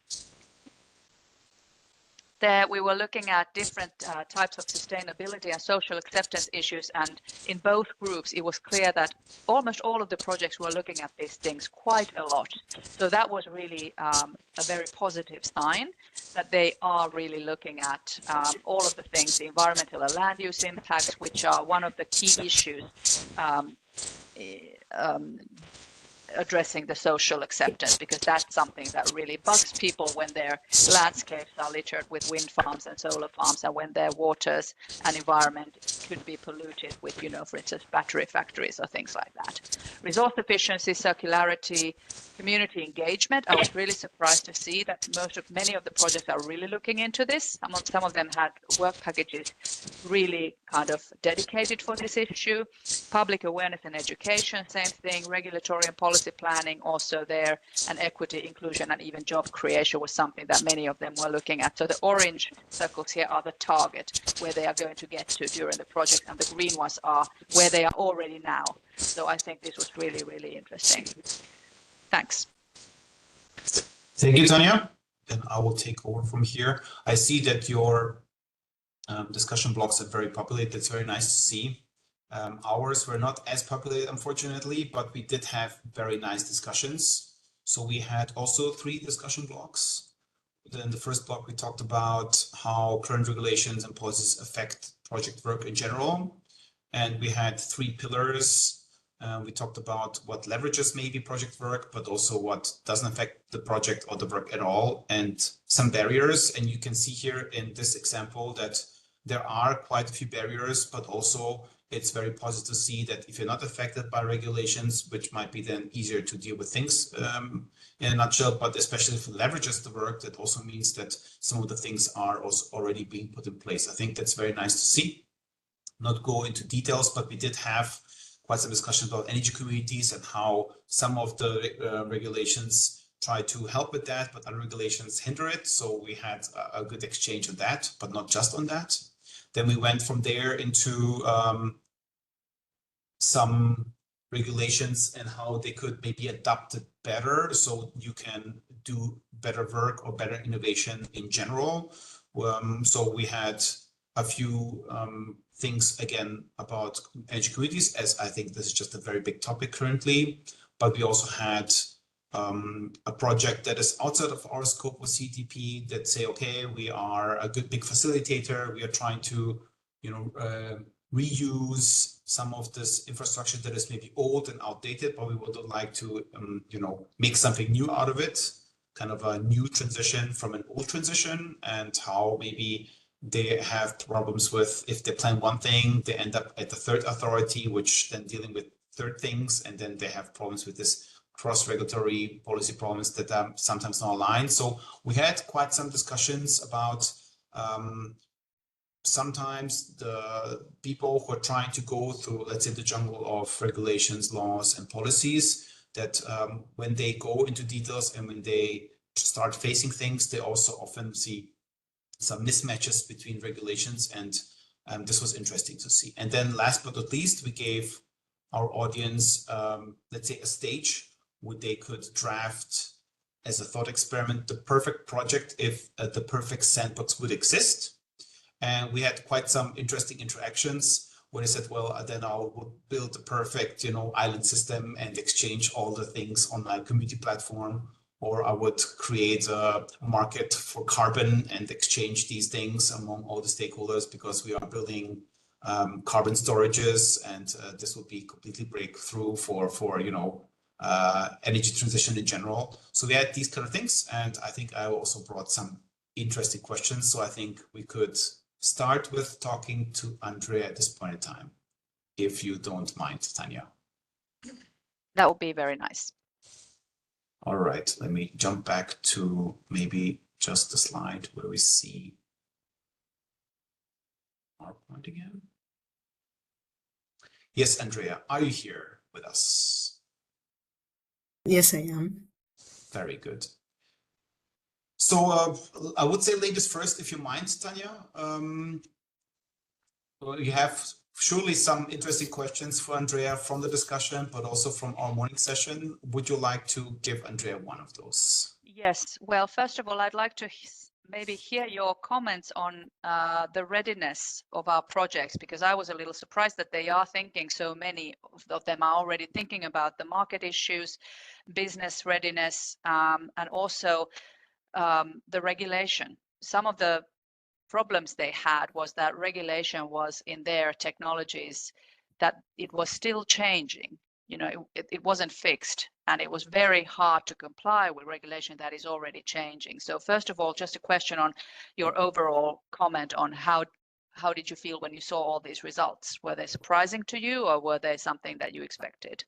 There we were looking at different types of sustainability and social acceptance issues, and in both groups it was clear that almost all of the projects were looking at these things quite a lot. So that was really a very positive sign that they are really looking at all of the things, the environmental and land use impacts, which are one of the key issues addressing the social acceptance, because that's something that really bugs people when their landscapes are littered with wind farms and solar farms, and when their waters and environment could be polluted with, you know, for instance, battery factories or things like that. Resource efficiency, circularity, community engagement. I was really surprised to see that many of the projects are really looking into this. Some of them had work packages really kind of dedicated for this issue. Public awareness and education, same thing. Regulatory and policy planning also there, and equity, inclusion, and even job creation was something that many of them were looking at. So the orange circles here are the target, where they are going to get to during the project, and the green ones are where they are already now. So I think this was really, really interesting. Thanks. Thank you, Tanya. Then I will take over from here. I see that your discussion blocks are very populated. That's very nice to see. Ours were not as populated, unfortunately, but we did have very nice discussions. So we had also 3 discussion blocks. Then the first block, we talked about how current regulations and policies affect project work in general. And we had 3 pillars. We talked about what leverages maybe project work, but also what doesn't affect the project or the work at all, and some barriers. And you can see here in this example that there are quite a few barriers, but also it's very positive to see that if you're not affected by regulations, which might be then easier to deal with things in a nutshell, but especially if it leverages the work, that also means that some of the things are also already being put in place. I think that's very nice to see. Not go into details, but we did have quite some discussion about energy communities and how some of the regulations try to help with that, but other regulations hinder it. So we had a good exchange on that, but not just on that. Then we went from there into some regulations and how they could maybe adapt it better so you can do better work or better innovation in general. So we had a few things again about energy communities, as I think this is just a very big topic currently, but we also had a project that is outside of our scope with CDP that say, okay, we are a good big facilitator. We are trying to, you know, reuse some of this infrastructure that is maybe old and outdated, but we would like to, you know, make something new out of it, kind of a new transition from an old transition, and how maybe they have problems with if they plan one thing, they end up at the third authority, which then dealing with third things, and then they have problems with this cross-regulatory policy problems that are sometimes not aligned. So we had quite some discussions about sometimes the people who are trying to go through, let's say, the jungle of regulations, laws, and policies, that when they go into details and when they start facing things, they also often see some mismatches between regulations, and this was interesting to see. And then last but not least, we gave our audience, let's say, a stage where they could draft as a thought experiment the perfect project if the perfect sandbox would exist. And we had quite some interesting interactions where they said, well, then I would build the perfect, you know, island system and exchange all the things on my community platform, or I would create a market for carbon and exchange these things among all the stakeholders because we are building carbon storages, and this would be completely breakthrough for you know, energy transition in general. So we had these kind of things, and I think I also brought some interesting questions. So I think we could start with talking to Andrea at this point in time, if you don't mind, Tanya. That would be very nice. All right, let me jump back to maybe just the slide where we see PowerPoint again. Yes, Andrea, are you here with us? Yes, I am. Very good. So I would say ladies first, if you mind, Tanya. You have surely some interesting questions for Andrea from the discussion, but also from our morning session. Would you like to give Andrea one of those? Yes. Well, first of all, I'd like to maybe hear your comments on the readiness of our projects, because I was a little surprised that they are thinking, so many of them are already thinking about the market issues, business readiness, and also the regulation. Some of the problems they had was that regulation was in their technologies, that it was still changing. You know, it wasn't fixed, and it was very hard to comply with regulation that is already changing. So first of all, just a question on your overall comment on how did you feel when you saw all these results? Were they surprising to you, or were they something that you expected?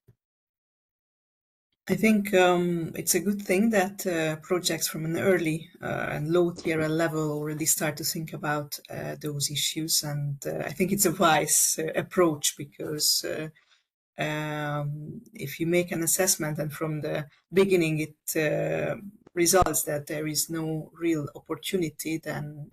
I think it's a good thing that projects from an early and low-tier level already start to think about those issues, and I think it's a wise approach, because if you make an assessment and from the beginning it results that there is no real opportunity, then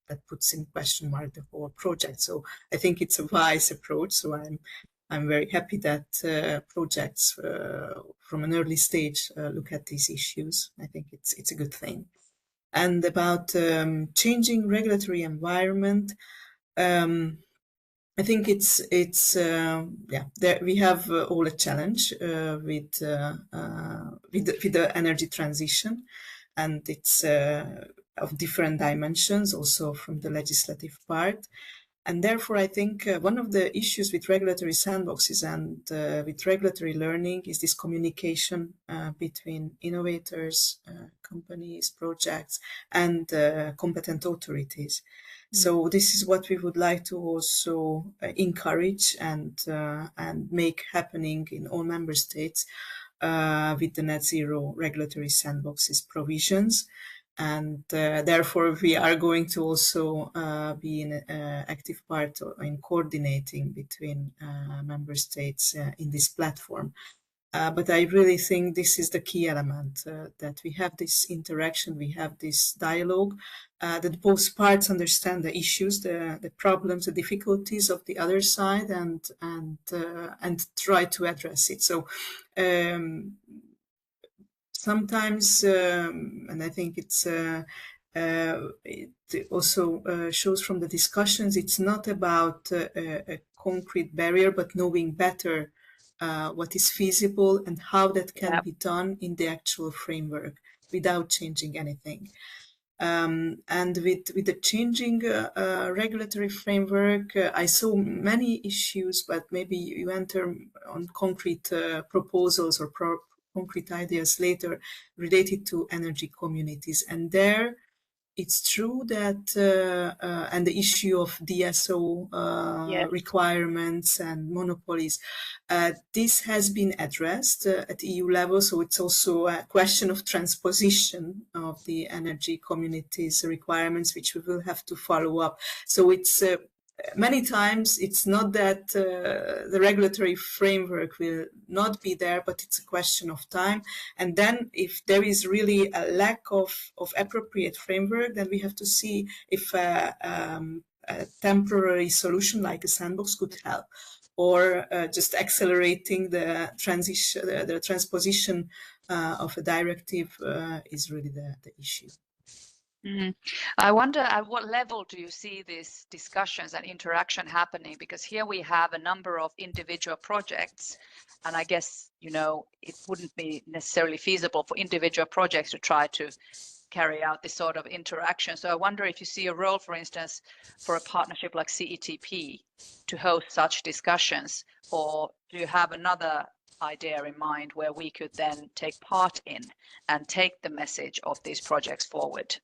that puts in question mark the whole project. So I think it's a wise approach. So I'm very happy that projects from an early stage look at these issues. I think it's a good thing. And about changing regulatory environment, I think it's yeah, there we have all a challenge with the energy transition, and it's of different dimensions also from the legislative part. And therefore, I think one of the issues with regulatory sandboxes and with regulatory learning is this communication between innovators, companies, projects, and competent authorities. So this is what we would like to also encourage and make happening in all member states with the net zero regulatory sandboxes provisions. And therefore, we are going to also be an active part in coordinating between member states in this platform. But I really think this is the key element, that we have this interaction, we have this dialogue, that both parts understand the issues, the problems, the difficulties of the other side, and try to address it. So sometimes, and I think it also shows from the discussions, it's not about a concrete barrier, but knowing better what is feasible and how that can be done in the actual framework without changing anything. And with the changing regulatory framework, I saw many issues, but maybe you enter on concrete proposals or concrete ideas later related to energy communities. And there, it's true that, and the issue of DSO requirements and monopolies, this has been addressed at EU level. So it's also a question of transposition of the energy communities requirements, which we will have to follow up. So it's many times it's not that the regulatory framework will not be there, but it's a question of time. And then if there is really a lack of appropriate framework, then we have to see if a temporary solution like a sandbox could help, or just accelerating the transition, the transposition of a directive is really the issue. I wonder at what level do you see these discussions and interaction happening? Because here we have a number of individual projects, and I guess, you know, it wouldn't be necessarily feasible for individual projects to try to carry out this sort of interaction. So I wonder if you see a role, for instance, for a partnership like CETP to host such discussions, or do you have another idea in mind where we could then take part in and take the message of these projects forward?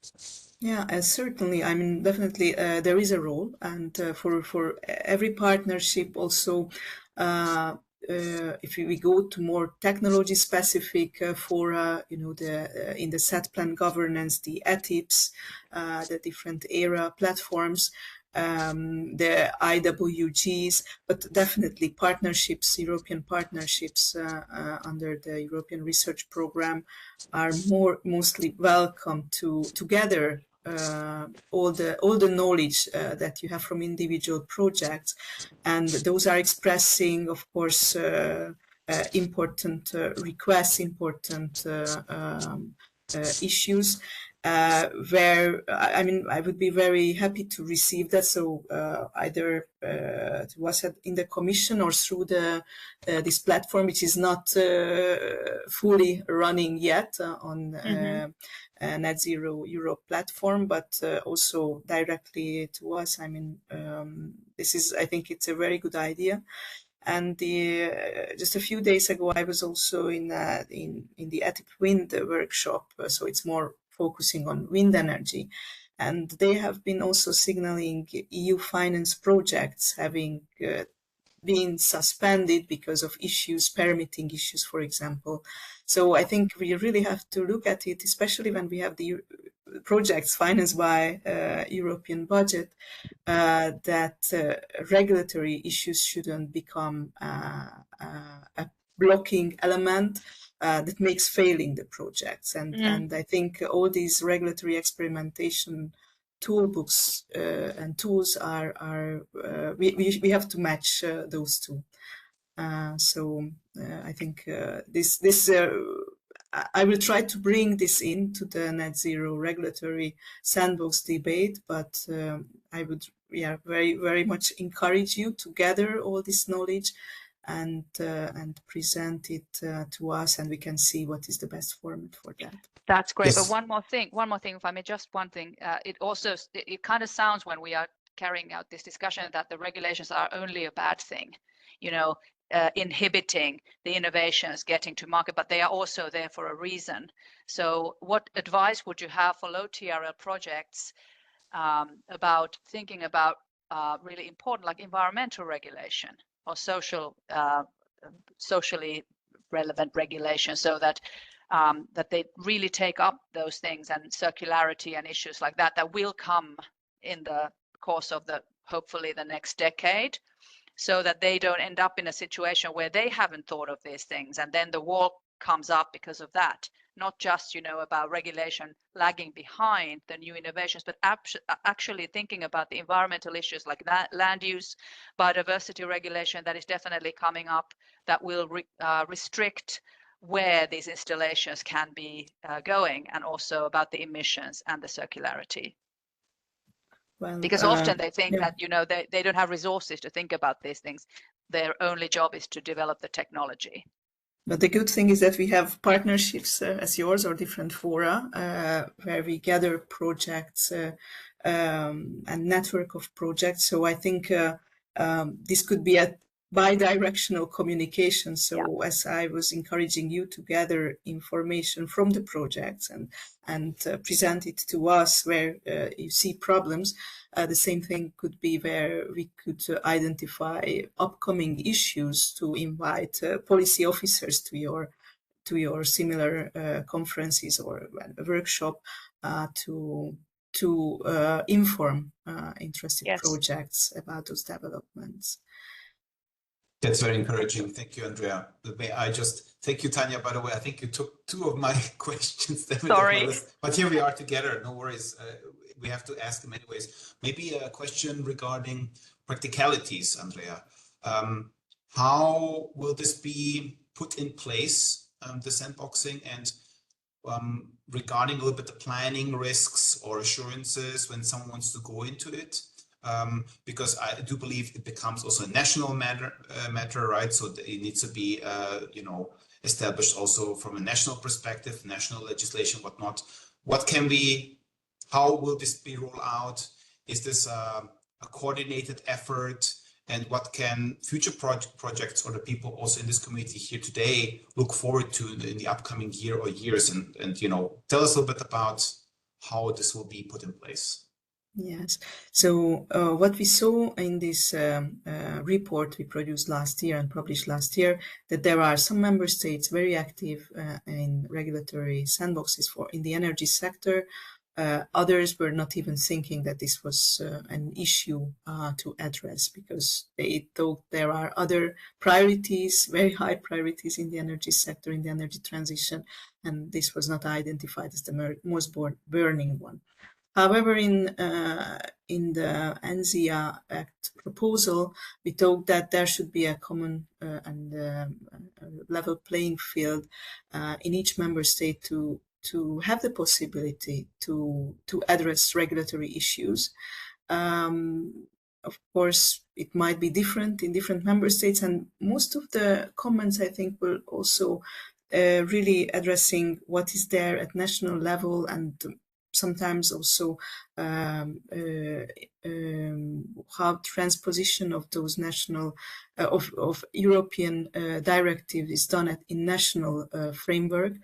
Yeah, certainly. I mean, definitely there is a role, and for every partnership also, if we go to more technology specific for you know, the in the set plan governance, the ETIPs, the different ERA platforms, the IWGs, but definitely partnerships, European partnerships under the European Research Programme are mostly welcome to gather all the knowledge that you have from individual projects, and those are expressing, of course, important requests, important issues. where I mean, I would be very happy to receive that. So either to us in the Commission or through the this platform, which is not fully running yet on Net Zero Europe platform, but also directly to us. I mean, this is, I think it's a very good idea. And just a few days ago, I was also in the Ethic Wind workshop, so it's more focusing on wind energy, and they have been also signaling EU finance projects having been suspended because of issues, permitting issues, for example. So I think we really have to look at it, especially when we have the projects financed by European budget, that regulatory issues shouldn't become a blocking element that makes failing the projects. And I think all these regulatory experimentation toolbooks and tools are we have to match those two. So I think this I will try to bring this into the net zero regulatory sandbox debate, but I would very much encourage you to gather all this knowledge and present it to us, and we can see what is the best format for that. That's great. Yes. But one more thing, if I may, just one thing. It kind of sounds when we are carrying out this discussion that the regulations are only a bad thing, you know, inhibiting the innovations getting to market, but they are also there for a reason. So what advice would you have for low TRL projects about thinking about really important, like environmental regulation or socially relevant regulation, so that that they really take up those things, and circularity and issues like that will come in the course of hopefully the next decade, so that they don't end up in a situation where they haven't thought of these things and then the wall comes up because of that. Not just, you know, about regulation lagging behind the new innovations, but actually thinking about the environmental issues like that, land use, biodiversity regulation that is definitely coming up, that will restrict where these installations can be going, and also about the emissions and the circularity. Well, because often they think that, you know, they don't have resources to think about these things. Their only job is to develop the technology. But the good thing is that we have partnerships as yours or different fora where we gather projects and network of projects. So I think this could be a bi-directional communication. So as I was encouraging you to gather information from the projects and present it to us where you see problems, the same thing could be where we could identify upcoming issues to invite policy officers to your similar conferences or a workshop to inform interested projects about those developments. That's very encouraging. Thank you, Andrea. May I just thank you, Tanya, by the way. I think you took two of my questions. Sorry. But here we are together. No worries. We have to ask them anyways. Maybe a question regarding practicalities, Andrea. How will this be put in place, the sandboxing, and regarding a little bit the planning risks or assurances when someone wants to go into it? Because I do believe it becomes also a national matter, right? So it needs to be, you know, established also from a national perspective, national legislation, whatnot. How will this be rolled out? Is this a coordinated effort? And what can future projects or the people also in this community here today look forward to in the upcoming year or years? And you know, tell us a little bit about how this will be put in place. Yes. So what we saw in this report we produced last year and published last year, that there are some member states very active in regulatory sandboxes in the energy sector. Others were not even thinking that this was an issue to address, because they thought there are other priorities, very high priorities in the energy sector, in the energy transition, and this was not identified as the most burning one. However, in the NZIA Act proposal, we thought that there should be a common and level playing field in each member state to to have the possibility to address regulatory issues. Of course, it might be different in different member states, and most of the comments, I think, will also really addressing what is there at national level, and sometimes also how transposition of those national of European directive is done in national framework.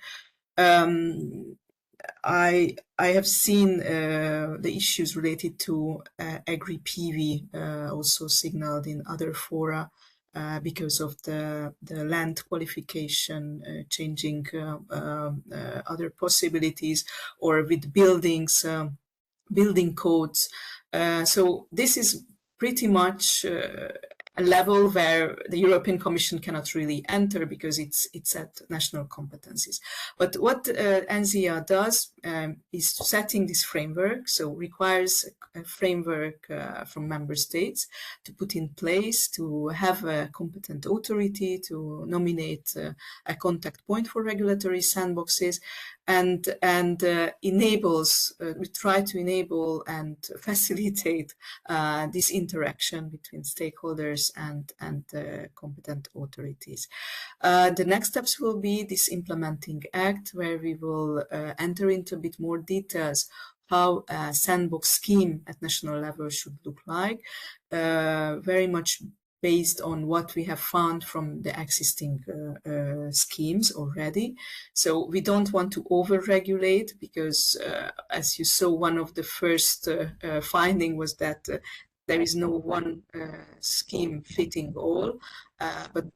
I have seen the issues related to agri-PV also signaled in other fora because of the land qualification changing other possibilities, or with buildings, building codes. So this is pretty much a level where the European Commission cannot really enter because it's at national competencies. But what NZIA does is setting this framework, so requires a framework from member states to put in place, to have a competent authority, to nominate a contact point for regulatory sandboxes, and enables, we try to enable and facilitate this interaction between stakeholders and competent authorities. The next steps will be this implementing act, where we will enter into a bit more details how a sandbox scheme at national level should look like, very much based on what we have found from the existing schemes already. So we don't want to over-regulate because, as you saw, one of the first finding was that there is no one scheme fitting all, but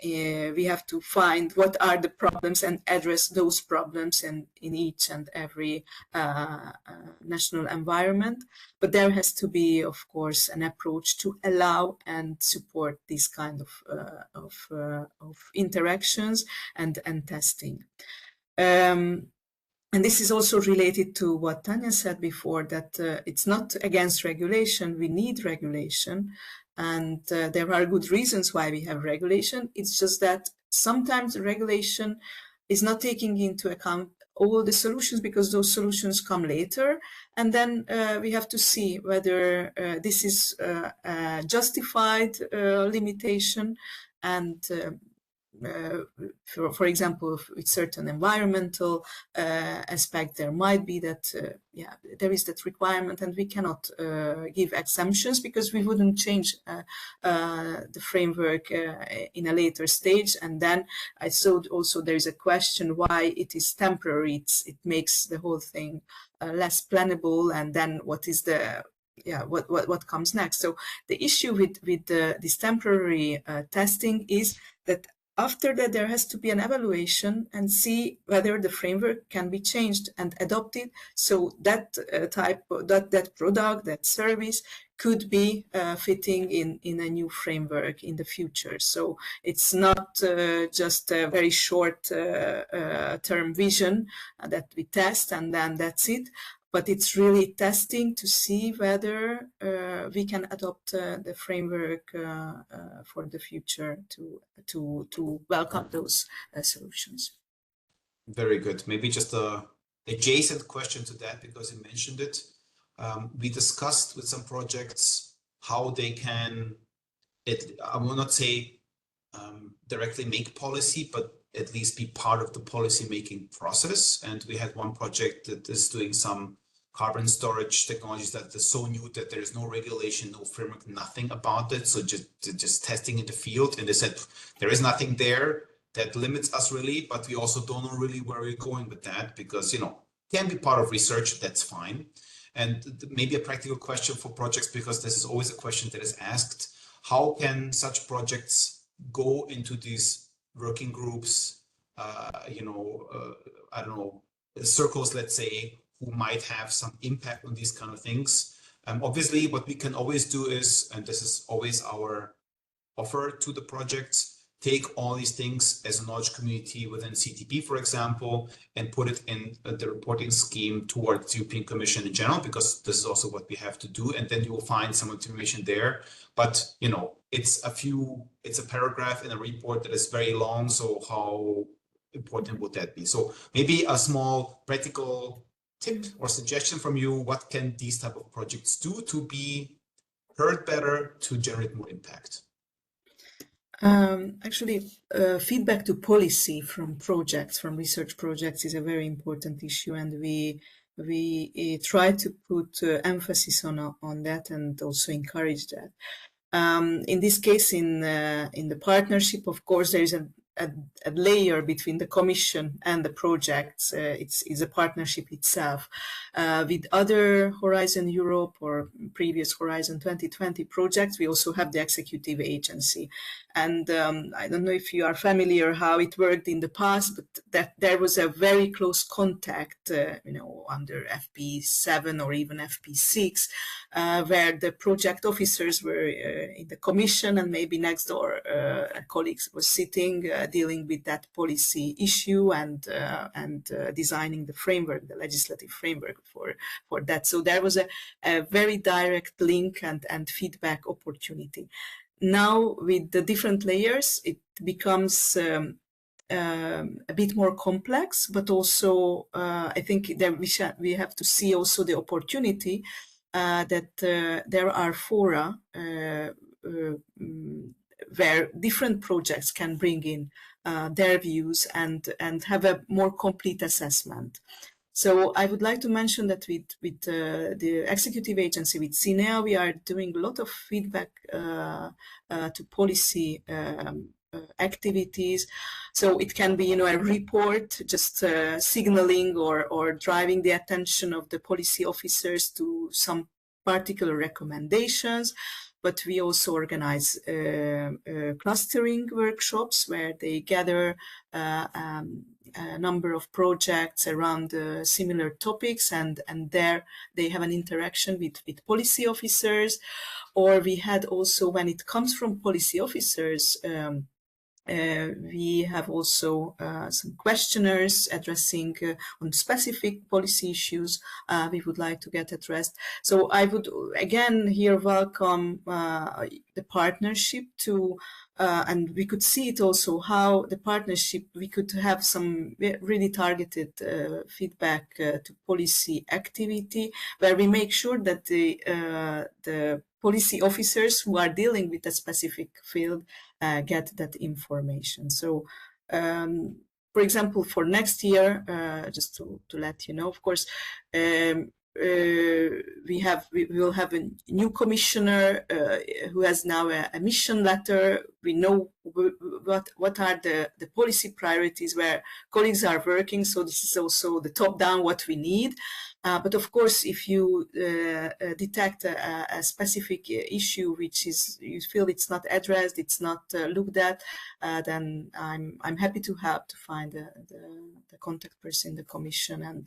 we have to find what are the problems and address those problems in each and every national environment. But there has to be, of course, an approach to allow and support these kind of interactions and testing. And this is also related to what Tanya said before, that it's not against regulation. We need regulation. And there are good reasons why we have regulation. It's just that sometimes regulation is not taking into account all the solutions, because those solutions come later. And then we have to see whether this is a justified limitation, and for example, with certain environmental aspect, there might be that, yeah, there is that requirement, and we cannot give exemptions because we wouldn't change the framework in a later stage. And then I saw also there is a question why it is temporary. It makes the whole thing less plannable, and then what is the what comes next? So the issue with this temporary testing is that after that, there has to be an evaluation and see whether the framework can be changed and adopted, so that that product, that service could be fitting in a new framework in the future. So it's not just a very short term vision that we test and then that's it. But it's really testing to see whether we can adopt the framework for the future to welcome those solutions. Very good. Maybe just a adjacent question to that, because you mentioned it. We discussed with some projects how they can, I will not say directly make policy, but at least be part of the policy making process. And we had one project that is doing some carbon storage technologies that is so new that there is no regulation, no framework, nothing about it. So just testing in the field. And they said there is nothing there that limits us really, but we also don't know really where we're going with that, because, you know, can be part of research, that's fine. And maybe a practical question for projects, because this is always a question that is asked: how can such projects go into these working groups, I don't know, circles, let's say, who might have some impact on these kind of things? Obviously, what we can always do is, and this is always our offer to the projects, take all these things as a knowledge community within CTP, for example, and put it in the reporting scheme towards the European Commission in general, because this is also what we have to do. And then you will find some information there. But, you know, it's a paragraph in a report that is very long. So how important would that be? So maybe a small practical tip or suggestion from you, what can these type of projects do to be heard better, to generate more impact? Actually, feedback to policy from projects, from research projects, is a very important issue, and we try to put emphasis on that and also encourage that. In this case, in the partnership, of course, there is a layer between the Commission and the projects. It's a partnership itself. With other Horizon Europe or previous Horizon 2020 projects, we also have the executive agency. And I don't know if you are familiar how it worked in the past, but that there was a very close contact, under FP7 or even FP6, where the project officers were in the Commission, and maybe next door colleagues were sitting dealing with that policy issue and designing the framework, the legislative framework for that. So there was a very direct link and feedback opportunity. Now, with the different layers, it becomes a bit more complex, but also I think that we have to see also the opportunity that there are fora where different projects can bring in their views and have a more complete assessment. So I would like to mention that with the executive agency, with CINEA, we are doing a lot of feedback to policy activities. So it can be, a report just signaling or driving the attention of the policy officers to some particular recommendations. But we also organize clustering workshops where they gather a number of projects around similar topics, and there they have an interaction with policy officers. Or we had also, when it comes from policy officers, we have also some questionnaires addressing on specific policy issues we would like to get addressed. So I would again here welcome the partnership to, and we could see it also how the partnership, we could have some really targeted feedback to policy activity, where we make sure that the policy officers who are dealing with a specific field get that information. So, for example, for next year, just to let you know, of course, we will have a new commissioner who has now a mission letter. We know what are the policy priorities where colleagues are working. So this is also the top-down what we need. But of course, if you detect a specific issue which is, you feel it's not addressed, it's not looked at, then I'm happy to help to find the contact person in the Commission,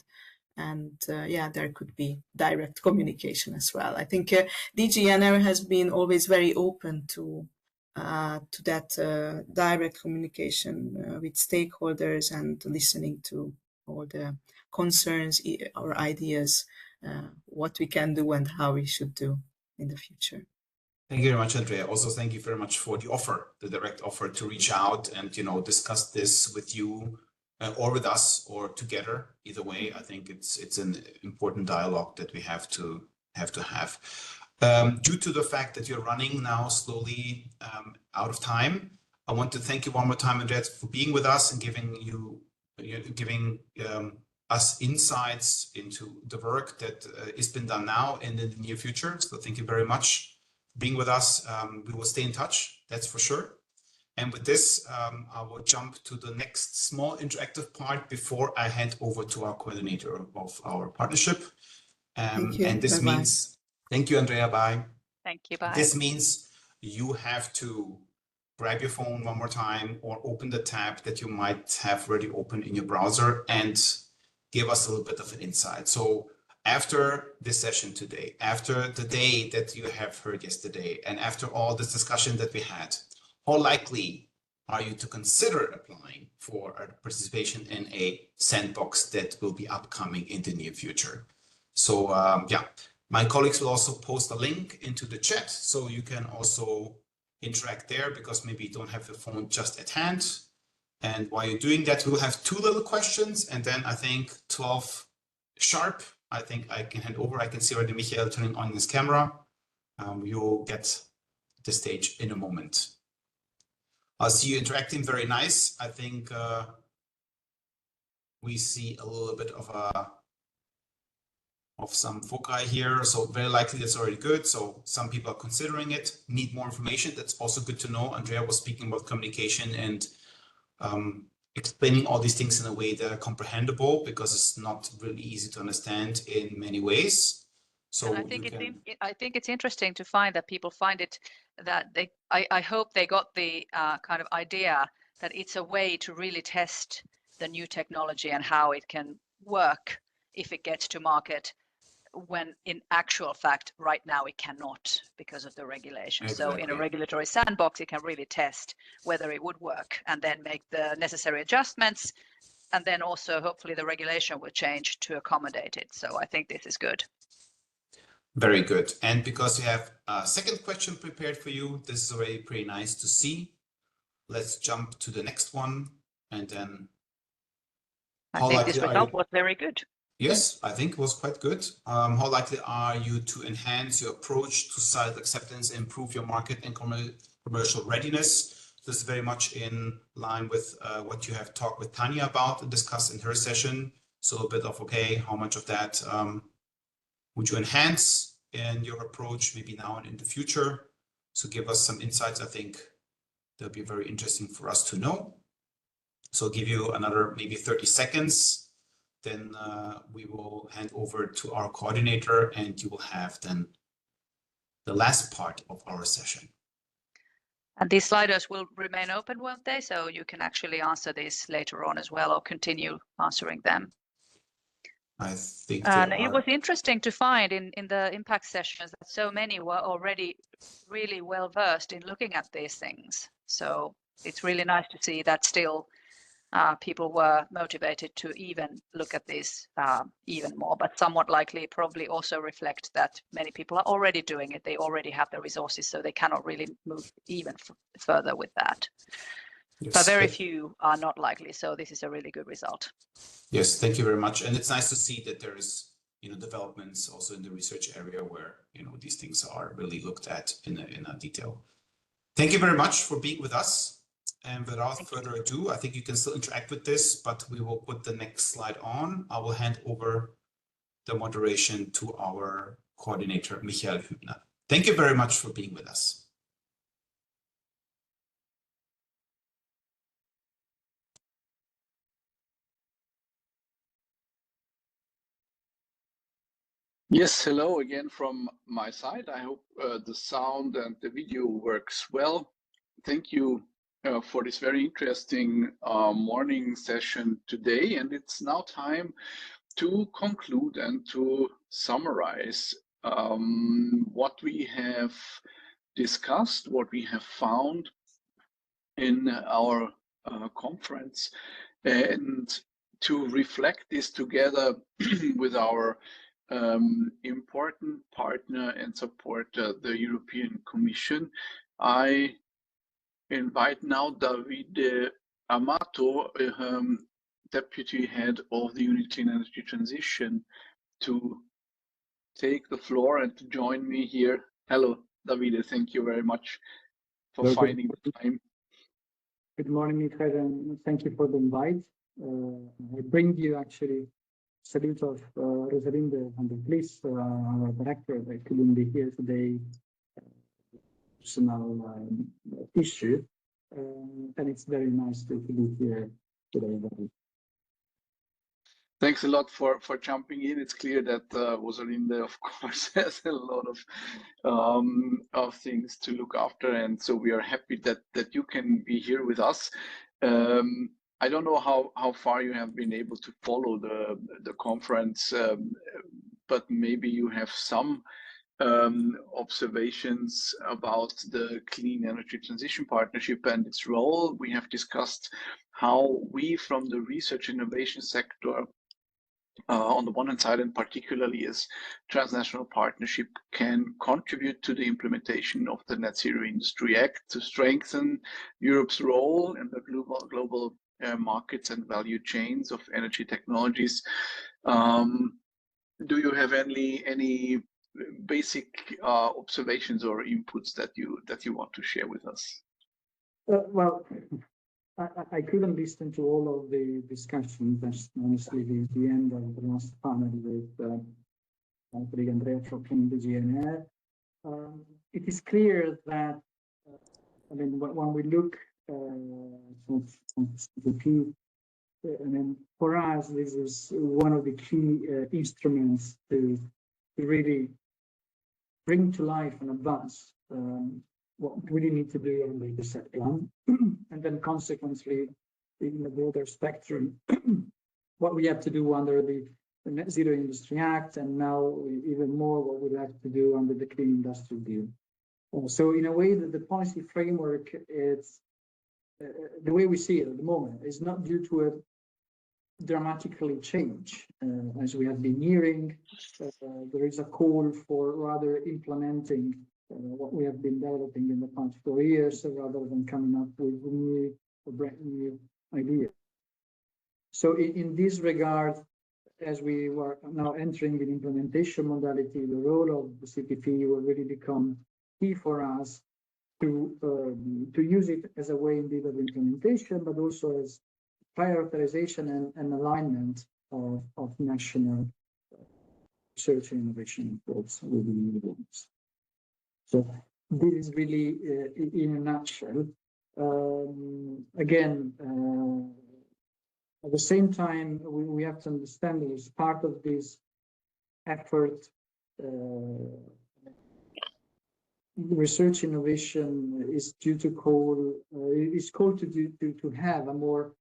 and yeah, there could be direct communication as well. I think DGNR has been always very open to that direct communication with stakeholders and listening to all the concerns or ideas, what we can do and how we should do in the future. Thank you very much, Andrea. Also, thank you very much for the offer, the direct offer to reach out and, discuss this with you or with us or together. Either way, I think it's an important dialogue that we have to have. Due to the fact that you're running now slowly out of time, I want to thank you one more time, Andrea, for being with us and giving us insights into the work that is been done now and in the near future. So thank you very much for being with us. We will stay in touch, that's for sure. And with this, I will jump to the next small interactive part before I hand over to our coordinator of our partnership. Thank you. And this Bye-bye. means, thank you, Andrea, bye. Thank you, bye. This means you have to grab your phone one more time or open the tab that you might have already opened in your browser and give us a little bit of an insight. So after this session today, after the day that you have heard yesterday, and after all this discussion that we had, how likely are you to consider applying for a participation in a sandbox that will be upcoming in the near future? So yeah, my colleagues will also post a link into the chat, so you can also interact there, because maybe you don't have the phone just at hand. And while you're doing that, we'll have 2 little questions, and then I think 12 sharp, I think I can hand over. I can see already Michael turning on his camera. You'll get the stage in a moment. I'll see you interacting, very nice. I think we see a little bit of some foci here, so very likely that's already good. So some people are considering it, need more information. That's also good to know. Andrea was speaking about communication and explaining all these things in a way that are comprehensible, because it's not really easy to understand in many ways. So and I think it's interesting to find that people find it that I hope they got the kind of idea that it's a way to really test the new technology and how it can work if it gets to market, when in actual fact right now it cannot because of the regulation. Exactly. So in a regulatory sandbox, it can really test whether it would work and then make the necessary adjustments, and then also hopefully the regulation will change to accommodate it. So I think this is good. Very good. And because we have a second question prepared for you, this is already pretty nice to see. Let's jump to the next one, and then I think this result was very good. Yes, I think it was quite good. How likely are you to enhance your approach to site acceptance, improve your market and commercial readiness? This is very much in line with what you have talked with Tanya about and discussed in her session. So a bit of, okay, how much of that would you enhance in your approach, maybe now and in the future? So give us some insights. I think that'll be very interesting for us to know. So I'll give you another maybe 30 seconds. Then we will hand over to our coordinator, and you will have then the last part of our session. And these sliders will remain open, won't they? So you can actually answer these later on as well, or continue answering them. I think and it was interesting to find in the impact sessions that so many were already really well versed in looking at these things. So it's really nice to see that still people were motivated to even look at this even more, but somewhat likely probably also reflect that many people are already doing it. They already have the resources, so they cannot really move even further with that. Yes, but very few are not likely, so this is a really good result. Yes, thank you very much. And it's nice to see that there is, developments also in the research area where, these things are really looked at in a detail. Thank you very much for being with us. And without further ado, I think you can still interact with this, but we will put the next slide on. I will hand over the moderation to our coordinator, Michael Hübner. Thank you very much for being with us. Yes, hello again from my side. I hope the sound and the video works well. Thank you for this very interesting morning session today. And it's now time to conclude and to summarize what we have discussed, what we have found in our conference, and to reflect this together with our important partner and supporter, the European Commission. I invite now Davide Amato, Deputy Head of the Unit in Energy Transition, to take the floor and to join me here. Hello, Davide, thank you very much for finding the time. Good morning, Michael, and thank you for the invite. I bring you actually salute of Rosalinde and the police, our director, that couldn't be here today, personal issue, and it's very nice to be here today. Thanks a lot for jumping in. It's clear that Rosalinde, of course, has a lot of things to look after, and so we are happy that you can be here with us. I don't know how far you have been able to follow the conference, but maybe you have some observations about the Clean Energy Transition Partnership and its role. We have discussed how we from the research innovation sector, on the one hand side, and particularly as transnational partnership, can contribute to the implementation of the Net Zero Industry Act to strengthen Europe's role in the global markets and value chains of energy technologies. Do you have any basic observations or inputs that you want to share with us? Well, I couldn't listen to all of the discussions. That's honestly the end of the last panel with Andrea from the GNR. It is clear that I mean, when we look at the key, I mean, for us, this is one of the key instruments to really bring to life and advance what we really need to do on the set plan, and then consequently, in the broader spectrum, what we have to do under the Net Zero Industry Act, and now even more what we have to do under the Clean Industrial Deal. So in a way that the policy framework is, the way we see it at the moment, is not due to a dramatically change. As we have been hearing, there is a call for rather implementing what we have been developing in the past 4 years, rather than coming up with new or brand new ideas. So in this regard, as we were now entering the implementation modality, the role of the CTP will really become key for us to use it as a way indeed of implementation, but also as prioritization and alignment of national research and innovation efforts within the units. So this is really in a nutshell. Again, at the same time, we have to understand that as part of this effort, research innovation is due to call to have a more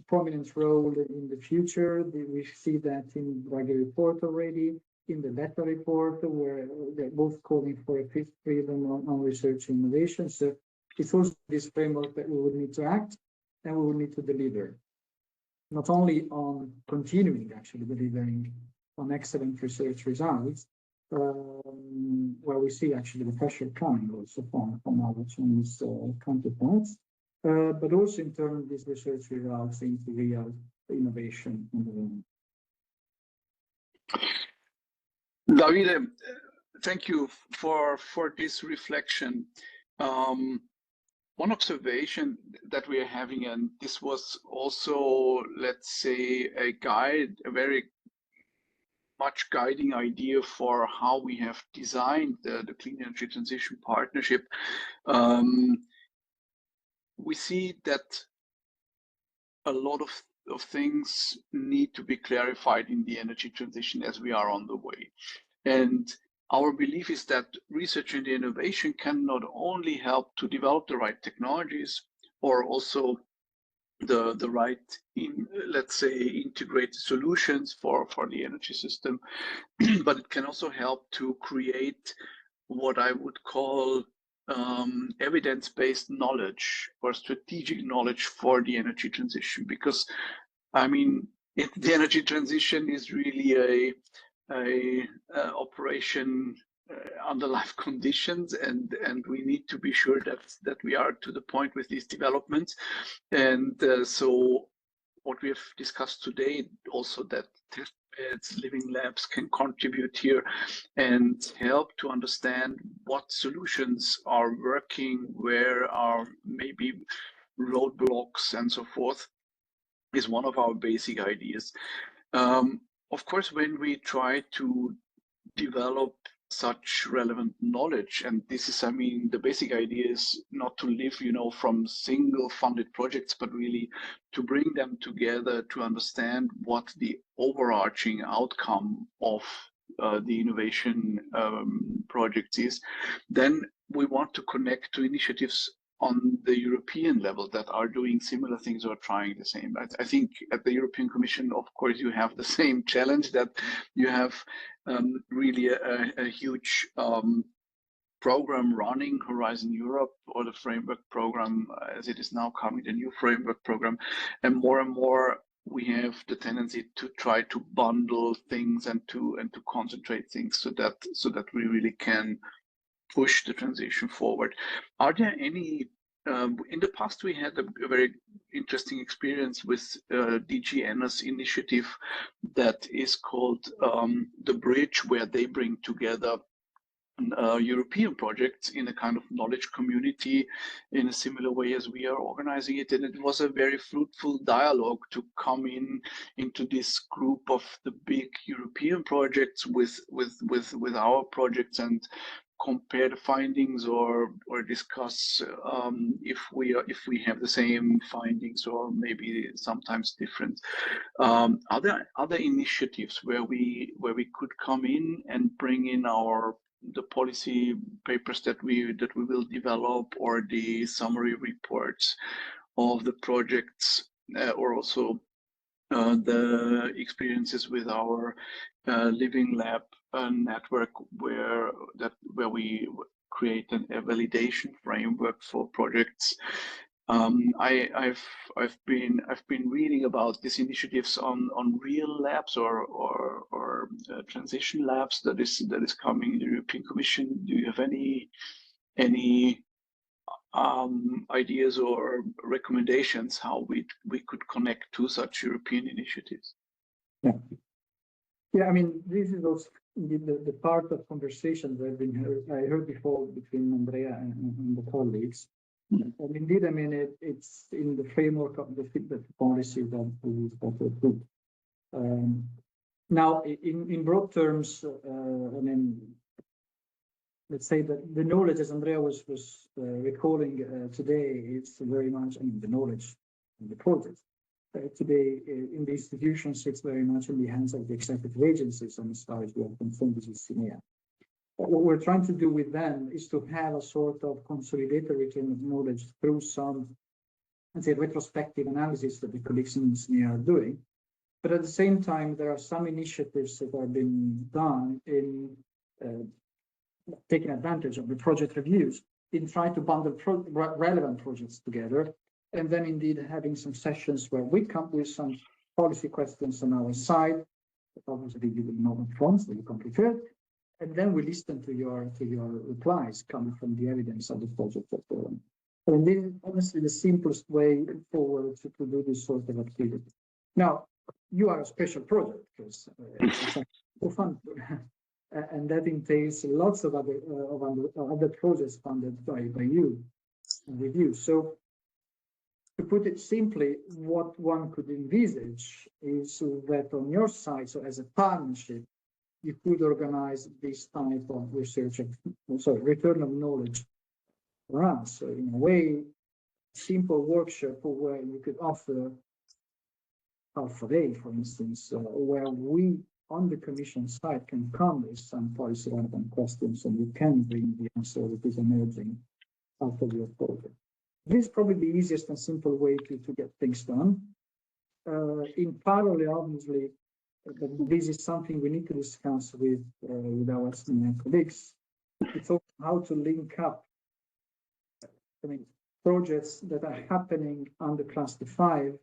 prominent role in the future. We see that in the Draghi report already, in the Beta report, where they're both calling for a fifth freedom on research and innovation. So it's also this framework that we would need to act and we will need to deliver, not only on continuing actually delivering on excellent research results, where we see actually the pressure coming also from our Chinese counterparts, but also in turn these research results into real innovation in the room. Davide, thank you for this reflection. One observation that we are having, and this was also, let's say, a guide, a very much guiding idea for how we have designed the Clean Energy Transition Partnership. We see that a lot of things need to be clarified in the energy transition as we are on the way. And our belief is that research and innovation can not only help to develop the right technologies or also the right, let's say, integrated solutions for the energy system, but it can also help to create what I would call evidence-based knowledge or strategic knowledge for the energy transition. Because, I mean, the energy transition is really a operation under life conditions, and we need to be sure that we are to the point with these developments. And so what we have discussed today, also that test beds, living labs can contribute here and help to understand what solutions are working, where are maybe roadblocks and so forth, is one of our basic ideas. Of course, when we try to develop such relevant knowledge, and this is, I mean, the basic idea is not to live, from single funded projects, but really to bring them together to understand what the overarching outcome of the innovation projects is. Then we want to connect to initiatives on the European level that are doing similar things or trying the same. I think at the European Commission, of course, you have the same challenge, that you have really a huge program running, Horizon Europe, or the framework program as it is now coming, the new framework program. And more we have the tendency to try to bundle things and to concentrate things so that we really can push the transition forward. Are there any, in the past we had a very interesting experience with DG Anna's initiative that is called The Bridge, where they bring together European projects in a kind of knowledge community in a similar way as we are organizing it. And it was a very fruitful dialogue to come into this group of the big European projects with our projects and compare the findings or discuss if we have the same findings or maybe sometimes different. Other initiatives where we could come in and bring in the policy papers that we will develop, or the summary reports of the projects, or also the experiences with our Living Lab network, where we create a validation framework for projects. I've been reading about these initiatives on real labs or transition labs that is coming in the European Commission. Do you have any ideas or recommendations how we could connect to such European initiatives? Yeah, I mean, this is also the part of conversations that I heard before between Andrea and the colleagues. And indeed, I mean, it's in the framework of the policy that we put. Now, in broad terms, I mean, let's say that the knowledge, as Andrea was recalling today, it's very much, I mean, the knowledge and the project. Today, in the institutions, it's very much in the hands of the executive agencies, and as far as we are concerned, this is SINEA. What we're trying to do with them is to have a sort of consolidated return of knowledge through some, let's say, retrospective analysis that the colleagues in SINEA are doing. But at the same time, there are some initiatives that are being done in taking advantage of the project reviews in trying to bundle relevant projects together, and then indeed having some sessions where we come with some policy questions on our side, obviously you will know in front, so you can prepare, and then we listen to your replies coming from the evidence of the project. And this is honestly the simplest way forward to do this sort of activity. Now, you are a special project because it's so fun, and that entails lots of other projects funded by you and with you. So, to put it simply, what one could envisage is that on your side, so as a partnership, you could organize this type of research, return of knowledge for us. So in a way, simple workshop where you could offer half a day, for instance, where we on the Commission side can come with some policy relevant questions, and you can bring the answer that is emerging out of your project. This is probably the easiest and simple way to get things done. In parallel, obviously, this is something we need to discuss with our senior colleagues. It's also how to link up, I mean, projects that are happening under Cluster 5,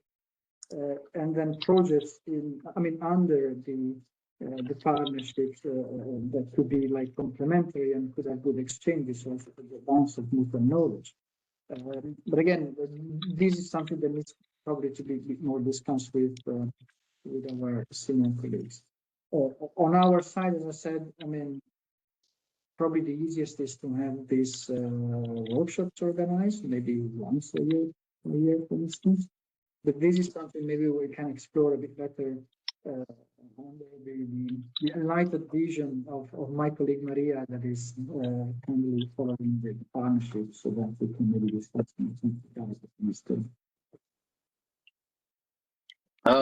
and then projects under the partnerships that could be like complementary and could have good exchanges also for the advance of mutual knowledge. But again, this is something that needs probably to be a bit more discussed with our senior colleagues. On our side, as I said, I mean, probably the easiest is to have these workshops organized, maybe once a year, for instance. But this is something maybe we can explore a bit better under the enlightened vision of my colleague Maria, that is kindly following the partnership, so that we can maybe discuss something.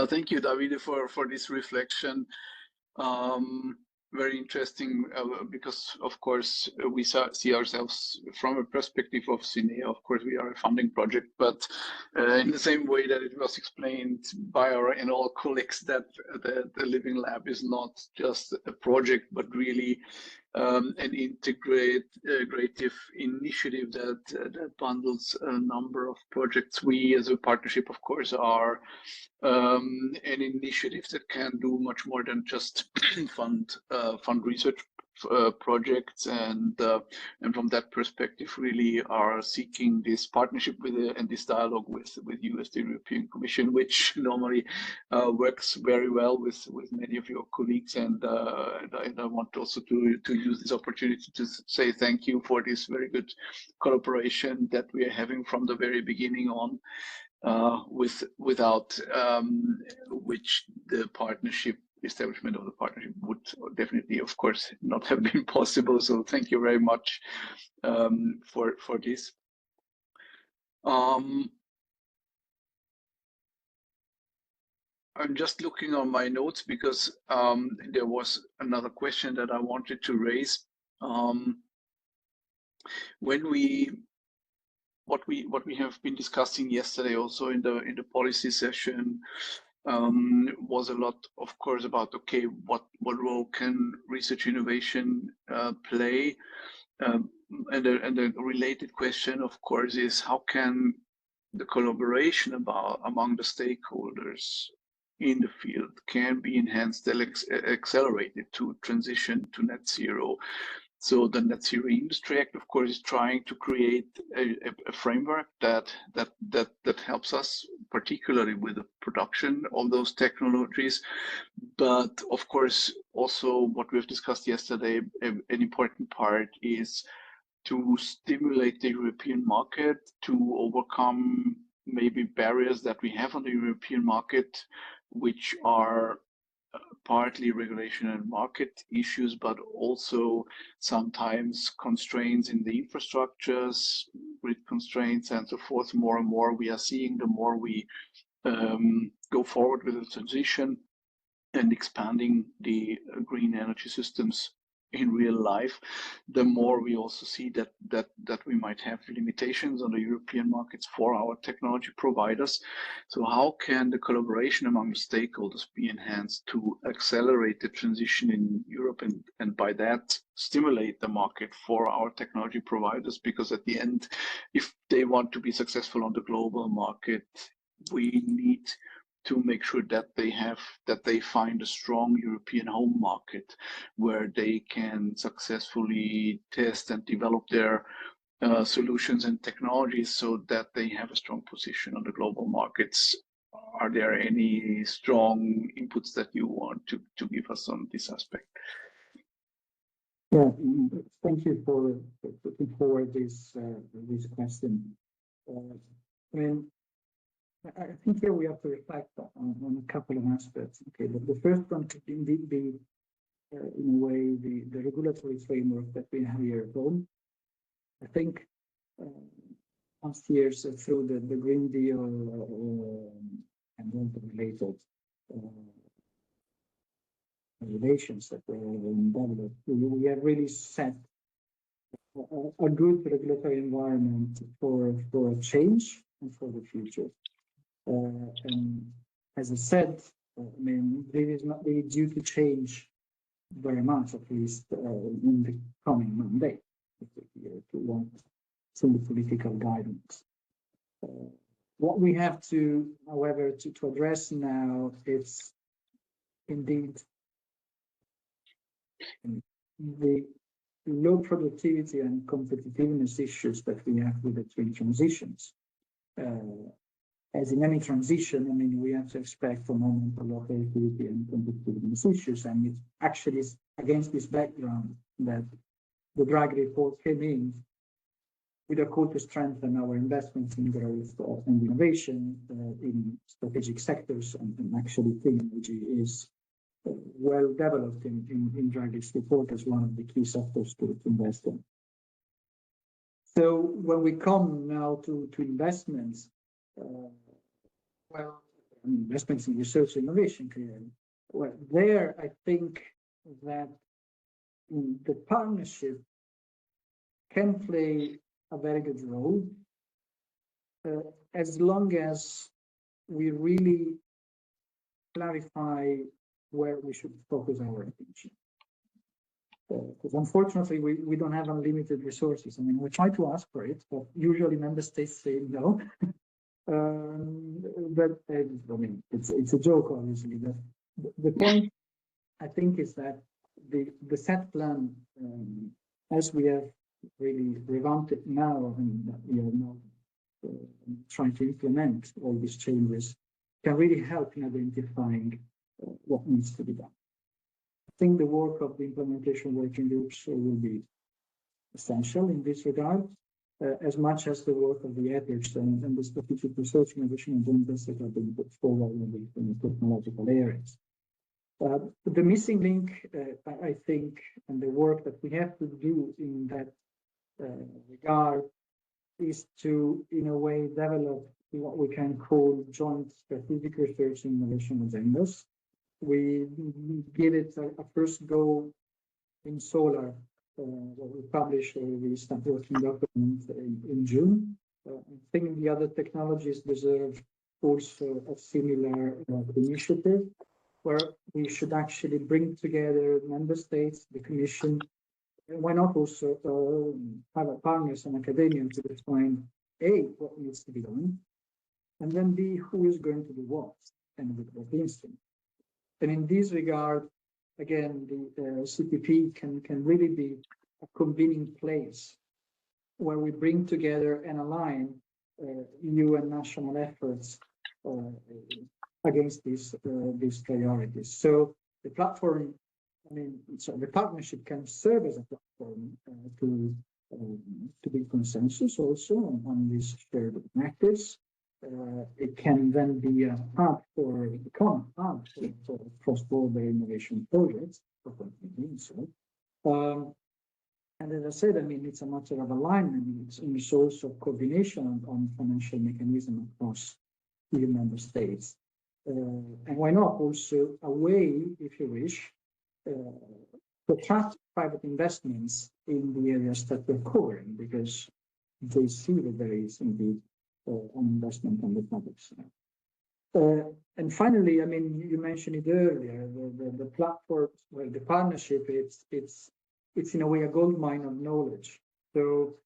Thank you, Davide, for this reflection. Very interesting, because of course we see ourselves from a perspective of SINEA. Of course, we are a funding project, but in the same way that it was explained by our and all colleagues, that the Living Lab is not just a project, but really an integrative initiative that bundles a number of projects. We, as a partnership, of course, are an initiative that can do much more than just fund research projects, and from that perspective really are seeking this partnership with and this dialogue with you as the European Commission, which normally works very well with many of your colleagues, and I want also to use this opportunity to say thank you for this very good collaboration that we are having from the very beginning on, without which the establishment of the partnership would definitely, of course, not have been possible. So thank you very much for this. I'm just looking on my notes because there was another question that I wanted to raise. What we have been discussing yesterday, also in the policy session, was a lot, of course, about what role can research innovation play, and the related question, of course, is how can the collaboration among the stakeholders in the field can be enhanced, accelerated to transition to net zero. So the Net Zero Industry Act, of course, is trying to create a framework that helps us, particularly with the production of those technologies. But of course, also what we've discussed yesterday, an important part is to stimulate the European market to overcome maybe barriers that we have on the European market, which are partly regulation and market issues, but also sometimes constraints in the infrastructures, grid constraints, and so forth. More and more we are seeing, the more we go forward with the transition and expanding the green energy systems in real life, the more we also see that we might have limitations on the European markets for our technology providers. So how can the collaboration among the stakeholders be enhanced to accelerate the transition in Europe, and by that stimulate the market for our technology providers? Because at the end, if they want to be successful on the global market, we need to make sure that they find a strong European home market where they can successfully test and develop their solutions and technologies, so that they have a strong position on the global markets. Are there any strong inputs that you want to give us on this aspect? Yeah, thank you for putting forward this question. I mean, I think here we have to reflect on a couple of aspects. Okay, the first one could indeed be, in a way, the regulatory framework that we have here at home. I think last year's through the Green Deal and all the related regulations that were developed, we have really set a good regulatory environment for a change and for the future. And as I said, I mean, this is not really due to change very much, at least in the coming mandate, if we want some political guidance. What we have to, however, to address now is indeed the low productivity and competitiveness issues that we have with the twin transitions. As in any transition, I mean, we have to expect from environmental productivity and competitiveness issues, and it's actually against this background that the Draghi report came in with a call to strengthen our investments in growth and innovation in strategic sectors, and actually clean energy is well developed in Draghi's report as one of the key sectors to invest in. So when we come now to investments, well, investments in research and innovation, clearly. Well, there, I think that the partnership can play a very good role as long as we really clarify where we should focus our attention. Because unfortunately, we don't have unlimited resources. I mean, we try to ask for it, but usually member states say no. But I mean, it's a joke, obviously. But the point, I think, is that the set plan, as we have really revamped it now, and we are now trying to implement all these changes, can really help in identifying what needs to be done. I think the work of the implementation working groups will be essential in this regard, as much as the work of the ethics and the strategic research innovation agendas that have been put forward in the technological areas. The missing link, I think, and the work that we have to do in that regard is to, in a way, develop what we can call joint strategic research and innovation agendas. We give it a first go in solar, what we published, we start working document in June. I think the other technologies deserve also a similar initiative, where we should actually bring together member states, the Commission, and why not also private partners and academia to define A, what needs to be done, and then B, who is going to do what, and with what instrument. And in this regard, again, the CPP can really be a convening place where we bring together and align EU and national efforts against these priorities. So the platform, I mean, so the partnership can serve as a platform to be consensus also on these shared objectives. It can then be a hub for the common hub for cross-border innovation projects. And as I said, I mean, it's a matter of alignment. It's also coordination on financial mechanism across EU member states. And why not also a way, if you wish, to attract private investments in the areas that we're covering, because they see that there is indeed an investment on the public side. And finally, I mean, you mentioned it earlier, the platform, well, the partnership, it's in a way a gold mine of knowledge. So,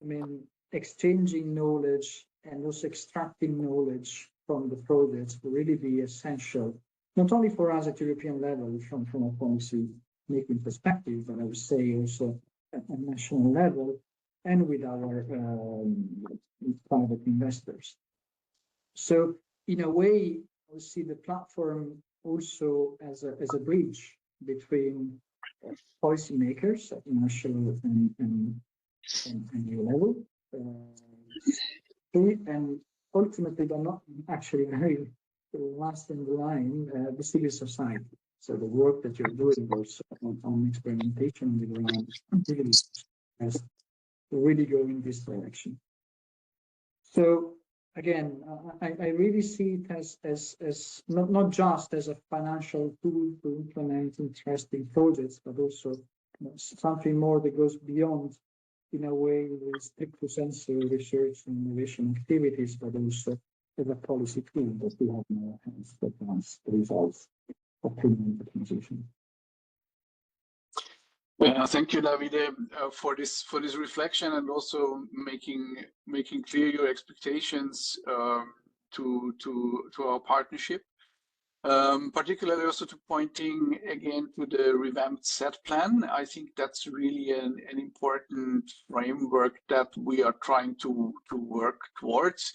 I mean, exchanging knowledge and also extracting knowledge from the projects will really be essential, not only for us at European level from a policy making perspective, but I would say also at a national level and with our private investors. So in a way, I see the platform also as a bridge between policymakers at national and EU level, and ultimately, they're not actually very last in the line, the civil society. So the work that you're doing also on experimentation on the ground really has to really go in this direction. So again, I really see it as not just as a financial tool to implement interesting projects, but also something more that goes beyond, in a way, with strict to sensory research and innovation activities, but also as a policy tool that we have in our hands that wants the results of criminal transition. Thank you, Davide, for this reflection and also making clear your expectations to our partnership. Particularly also to pointing again to the revamped set plan. I think that's really an important framework that we are trying to work towards.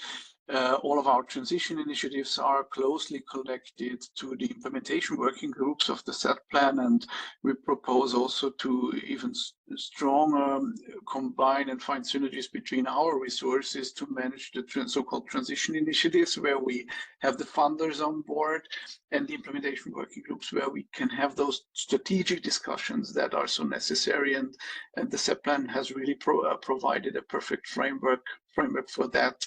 All of our transition initiatives are closely connected to the implementation working groups of the set plan, and we propose also to even stronger combine and find synergies between our resources to manage the so-called transition initiatives, where we have the funders on board, and the implementation working groups, where we can have those strategic discussions that are so necessary. And the set plan has really provided a perfect framework for that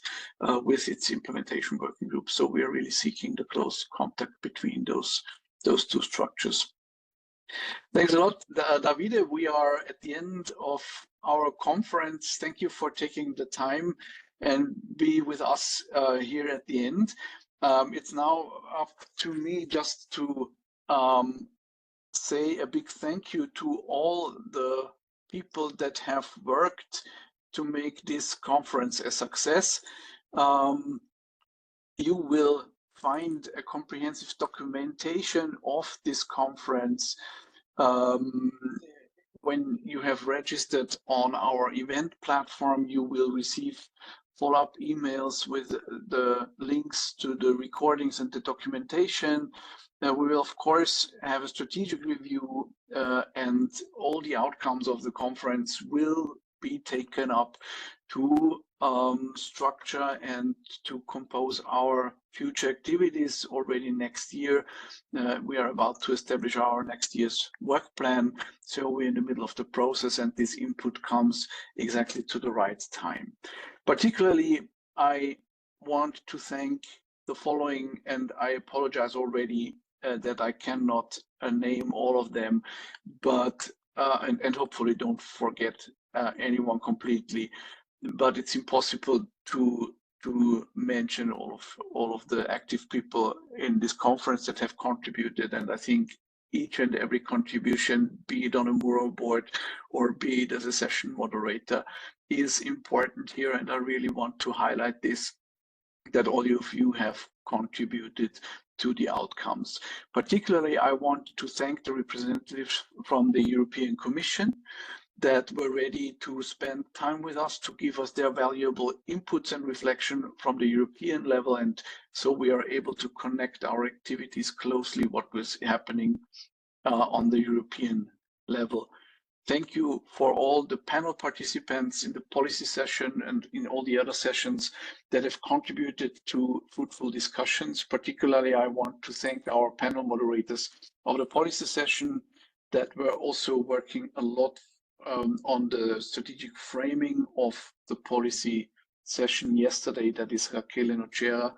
with its implementation working group. So we are really seeking the close contact between those two structures. Thanks a lot, Davide. We are at the end of our conference. Thank you for taking the time and be with us here at the end. It's now up to me just to say a big thank you to all the people that have worked to make this conference a success. You will find a comprehensive documentation of this conference When you have registered on our event platform, you will receive follow-up emails with the links to the recordings and the documentation. We will, of course, have a strategic review, and all the outcomes of the conference will be taken up to structure and to compose our future activities already next year. We are about to establish our next year's work plan, so we're in the middle of the process, and this input comes exactly to the right time. Particularly, I want to thank the following, and I apologize already that I cannot name all of them, but and hopefully don't forget anyone completely, but it's impossible to mention all of the active people in this conference that have contributed. And I think each and every contribution, be it on a mural board or be it as a session moderator, is important here. And I really want to highlight this, that all of you have contributed to the outcomes. Particularly, I want to thank the representatives from the European Commission that were ready to spend time with us to give us their valuable inputs and reflection from the European level. And so we are able to connect our activities closely what was happening on the European level. Thank you for all the panel participants in the policy session and in all the other sessions that have contributed to fruitful discussions. Particularly, I want to thank our panel moderators of the policy session that were also working a lot on the strategic framing of the policy session yesterday. That is Raquel Enochea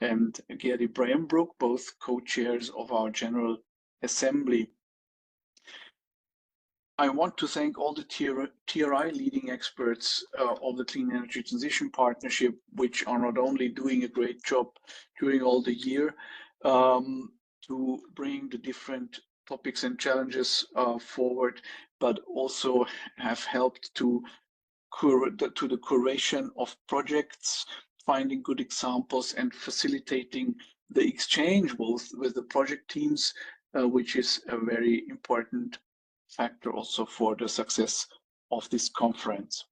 and Gary Brambrook, both co-chairs of our General Assembly. I want to thank all the TRI leading experts of the Clean Energy Transition Partnership, which are not only doing a great job during all the year to bring the different topics and challenges forward, but also have helped to the curation of projects, finding good examples and facilitating the exchange both with the project teams, which is a very important factor also for the success of this conference.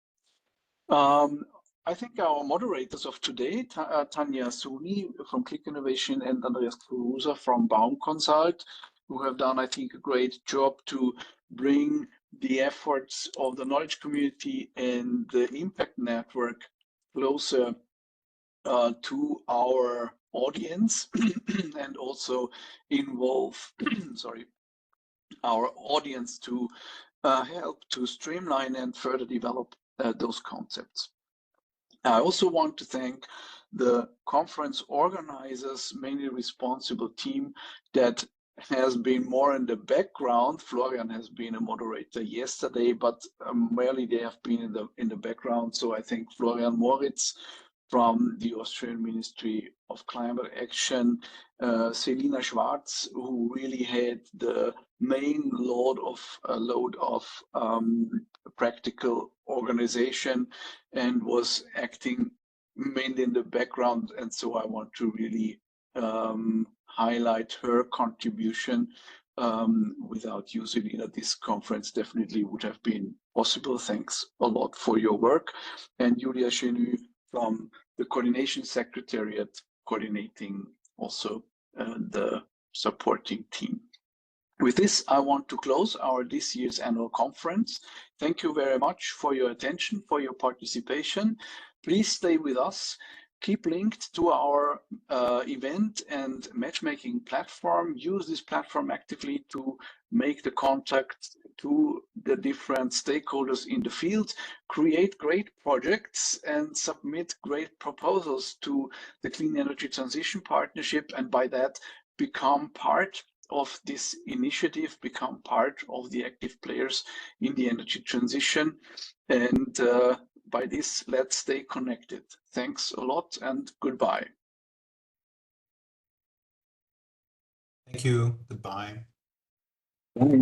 I think our moderators of today, Tanya Suni from Click Innovation and Andreas Carusa from Baum Consult, who have done, I think, a great job to bring the efforts of the knowledge community and the impact network closer to our audience and also involve our audience to help to streamline and further develop those concepts. I also want to thank the conference organizers, mainly responsible team that has been more in the background. Florian has been a moderator yesterday, but rarely they have been in the background. So I thank Florian Moritz from the Austrian Ministry of Climate Action, Selina Schwarz, who really had the main load of practical organization and was acting mainly in the background. And so I want to really highlight her contribution. Without you, Selina, this conference definitely would have been possible. Thanks a lot for your work. And Julia Chenu from the Coordination Secretariat, coordinating also the supporting team. With this, I want to close this year's annual conference. Thank you very much for your attention, for your participation. Please stay with us. Keep linked to our event and matchmaking platform. Use this platform actively to make the contact to the different stakeholders in the field, create great projects and submit great proposals to the Clean Energy Transition Partnership, and by that become part of this initiative, become part of the active players in the energy transition. And by this, let's stay connected. Thanks a lot and goodbye. Thank you. Goodbye. Bye.